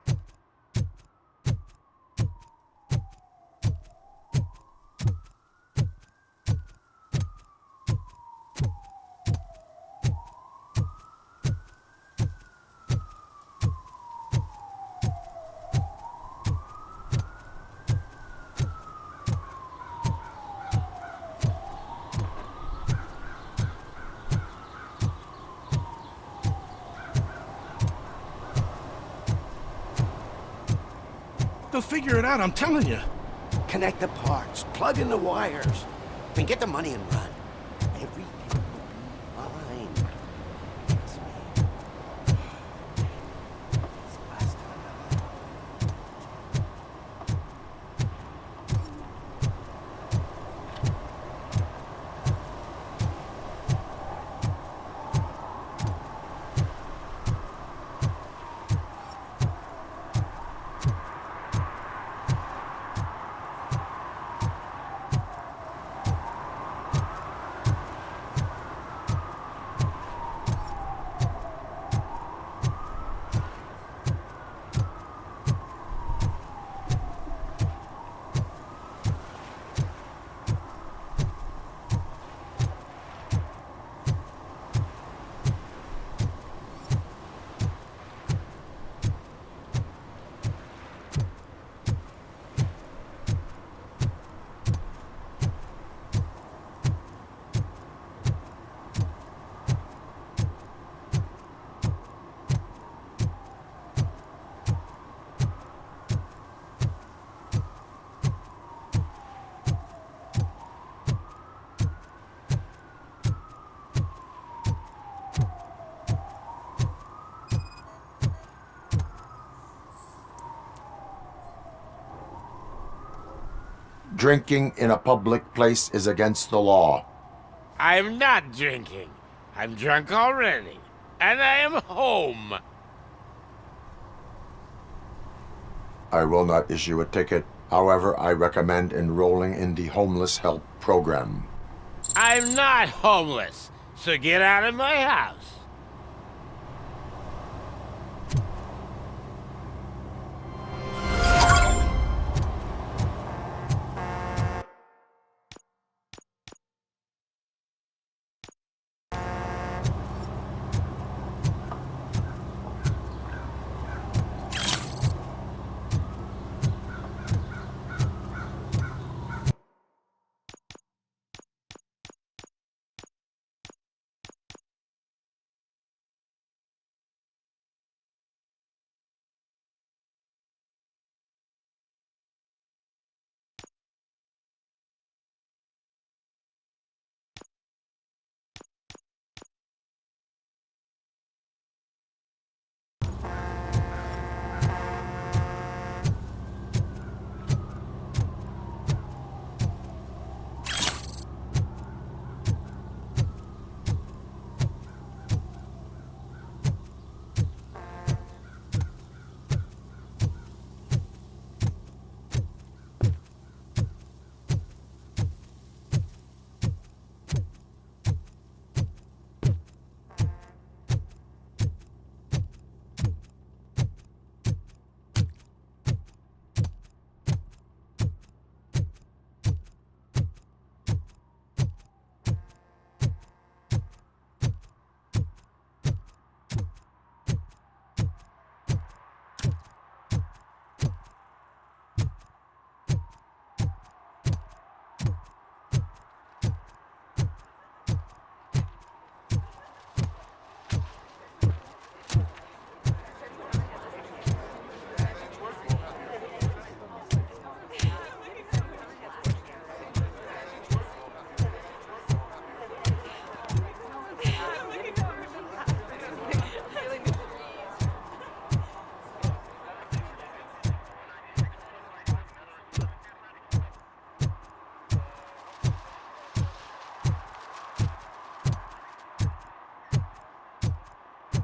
They'll figure it out, I'm telling you. Connect the parts, plug in the wires, and get the money and run. Everything will be fine. Trust me. It's the last time Drinking in a public place is against the law. I'm not drinking. I'm drunk already. And I am home. I will not issue a ticket. However, I recommend enrolling in the homeless help program. I'm not homeless, so get out of my house.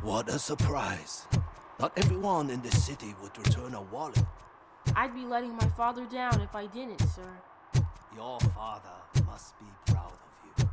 What a surprise. Not everyone in this city would return a wallet. I'd be letting my father down if I didn't, sir. Your father must be proud of you.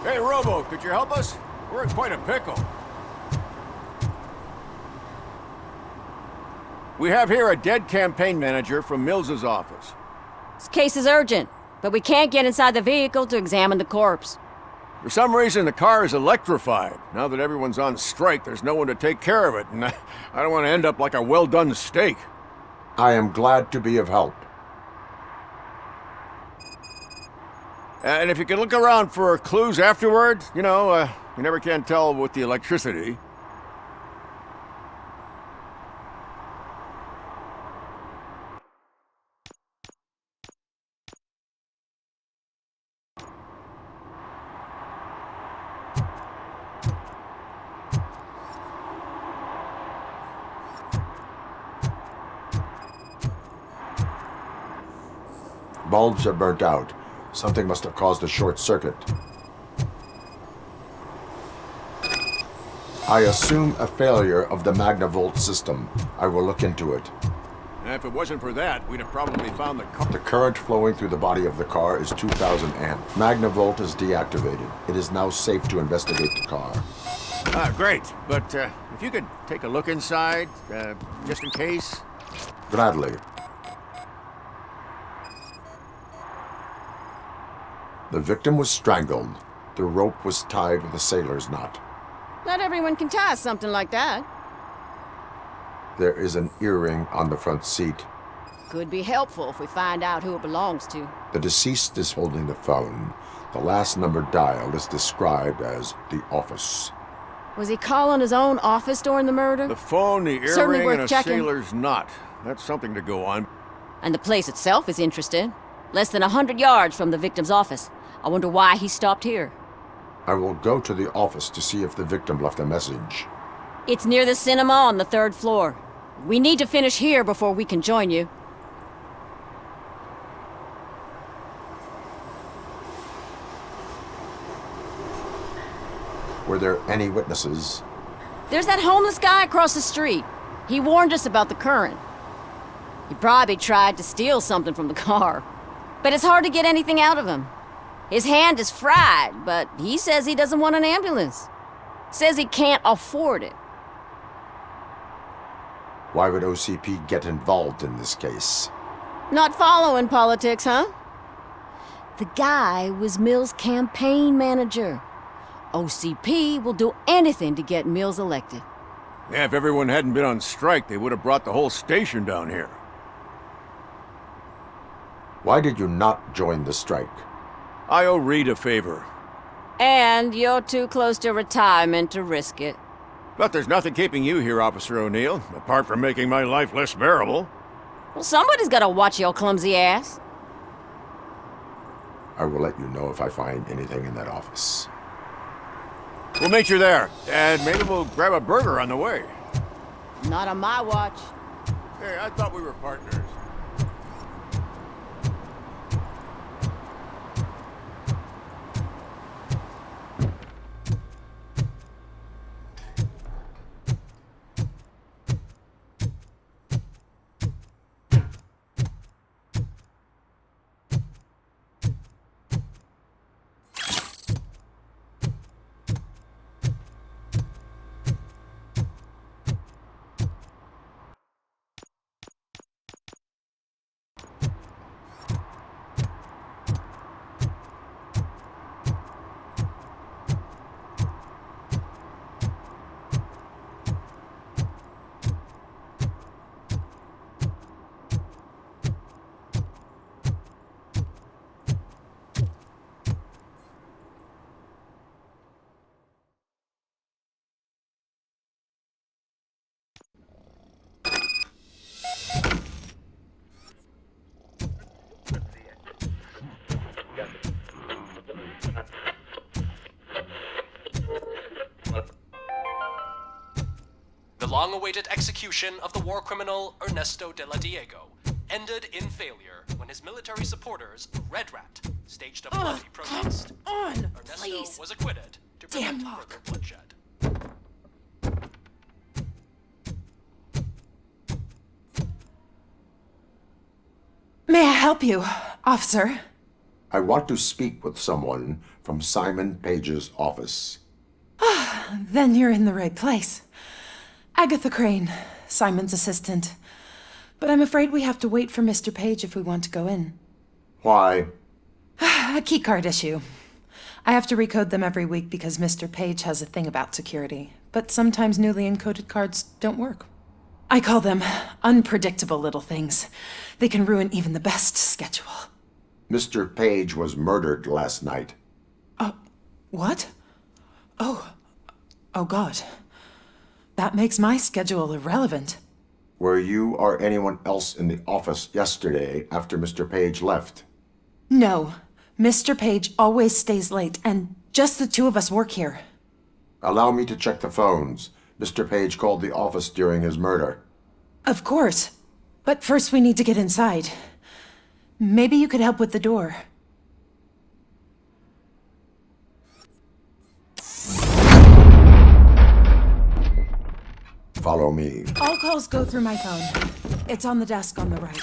Hey, Robo, could you help us? We're in quite a pickle. We have here a dead campaign manager from Mills's office. This case is urgent, but we can't get inside the vehicle to examine the corpse. For some reason, the car is electrified. Now that everyone's on strike, there's no one to take care of it, and I don't want to end up like a well-done steak. I am glad to be of help. And if you can look around for clues afterwards, you never can tell with the electricity. Bulbs are burnt out. Something must have caused a short circuit. I assume a failure of the Magnavolt system. I will look into it. And if it wasn't for that, we'd have probably found the car. The current flowing through the body of the car is 2,000 amp. Magnavolt is deactivated. It is now safe to investigate the car. Great. But if you could take a look inside, just in case. Gladly. The victim was strangled. The rope was tied with a sailor's knot. Not everyone can tie something like that. There is an earring on the front seat. Could be helpful if we find out who it belongs to. The deceased is holding the phone. The last number dialed is described as the office. Was he calling his own office during the murder? The phone, the Certainly earring, worth and a checking. sailor's knot. That's something to go on. And the place itself is interesting. Less than 100 yards from the victim's office. I wonder why he stopped here. I will go to the office to see if the victim left a message. It's near the cinema on the 3rd floor. We need to finish here before we can join you. Were there any witnesses? There's that homeless guy across the street. He warned us about the current. He probably tried to steal something from the car. But it's hard to get anything out of him. His hand is fried, but he says he doesn't want an ambulance. Says he can't afford it. Why would OCP get involved in this case? Not following politics, huh? The guy was Mills' campaign manager. OCP will do anything to get Mills elected. Yeah, if everyone hadn't been on strike, they would have brought the whole station down here. Why did you not join the strike? I owe Reed a favor. And you're too close to retirement to risk it. But there's nothing keeping you here, Officer O'Neill, apart from making my life less bearable. Well, somebody's gotta watch your clumsy ass. I will let you know if I find anything in that office. We'll meet you there, and maybe we'll grab a burger on the way. Not on my watch. Hey, I thought we were partners. The long-awaited execution of the war criminal Ernesto de la Diego ended in failure when his military supporters, Red Rat, staged a bloody protest. Ernesto was acquitted to prevent further bloodshed. May I help you, officer? I want to speak with someone from Simon Page's office. Then you're in the right place. Agatha Crane, Simon's assistant. But I'm afraid we have to wait for Mr. Page if we want to go in. Why? A keycard issue. I have to recode them every week because Mr. Page has a thing about security. But sometimes newly encoded cards don't work. I call them unpredictable little things. They can ruin even the best schedule. Mr. Page was murdered last night. What? Oh God. That makes my schedule irrelevant. Were you or anyone else in the office yesterday after Mr. Page left? No. Mr. Page always stays late, and just the two of us work here. Allow me to check the phones. Mr. Page called the office during his murder. Of course. But first we need to get inside. Maybe you could help with the door. Follow me. All calls go through my phone. It's on the desk on the right.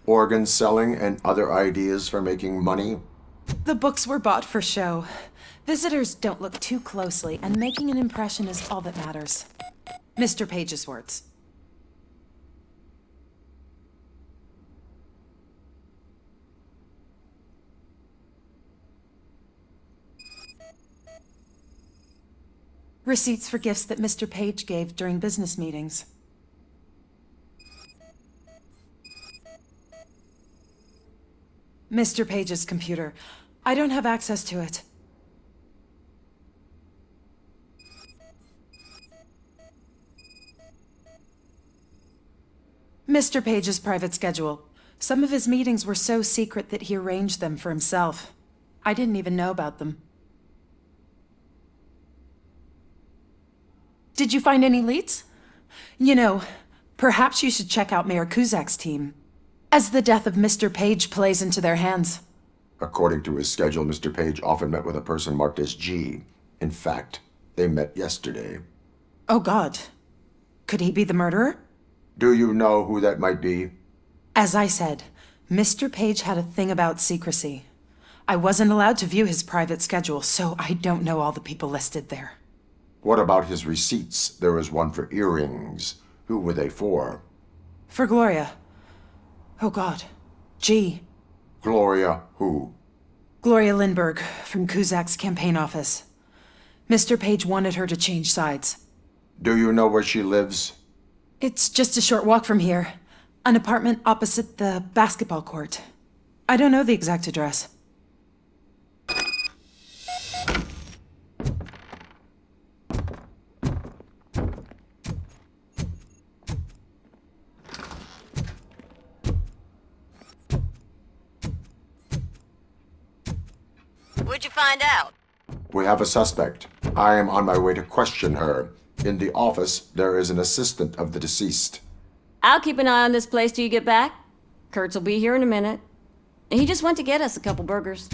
Organ selling and other ideas for making money? The books were bought for show. Visitors don't look too closely, and making an impression is all that matters. Mr. Page's words. Receipts for gifts that Mr. Page gave during business meetings. Mr. Page's computer. I don't have access to it. Mr. Page's private schedule. Some of his meetings were so secret that he arranged them for himself. I didn't even know about them. Did you find any leads? You know, perhaps you should check out Mayor Kuzak's team, as the death of Mr. Page plays into their hands. According to his schedule, Mr. Page often met with a person marked as G. In fact, they met yesterday. Oh God. Could he be the murderer? Do you know who that might be? As I said, Mr. Page had a thing about secrecy. I wasn't allowed to view his private schedule, so I don't know all the people listed there. What about his receipts? There was one for earrings. Who were they for? For Gloria. Oh God. G. Gloria who? Gloria Lindbergh, from Kuzak's campaign office. Mr. Page wanted her to change sides. Do you know where she lives? It's just a short walk from here. An apartment opposite the basketball court. I don't know the exact address. What'd you find out? We have a suspect. I am on my way to question her. In the office, there is an assistant of the deceased. I'll keep an eye on this place till you get back. Kurtz will be here in a minute. He just went to get us a couple burgers.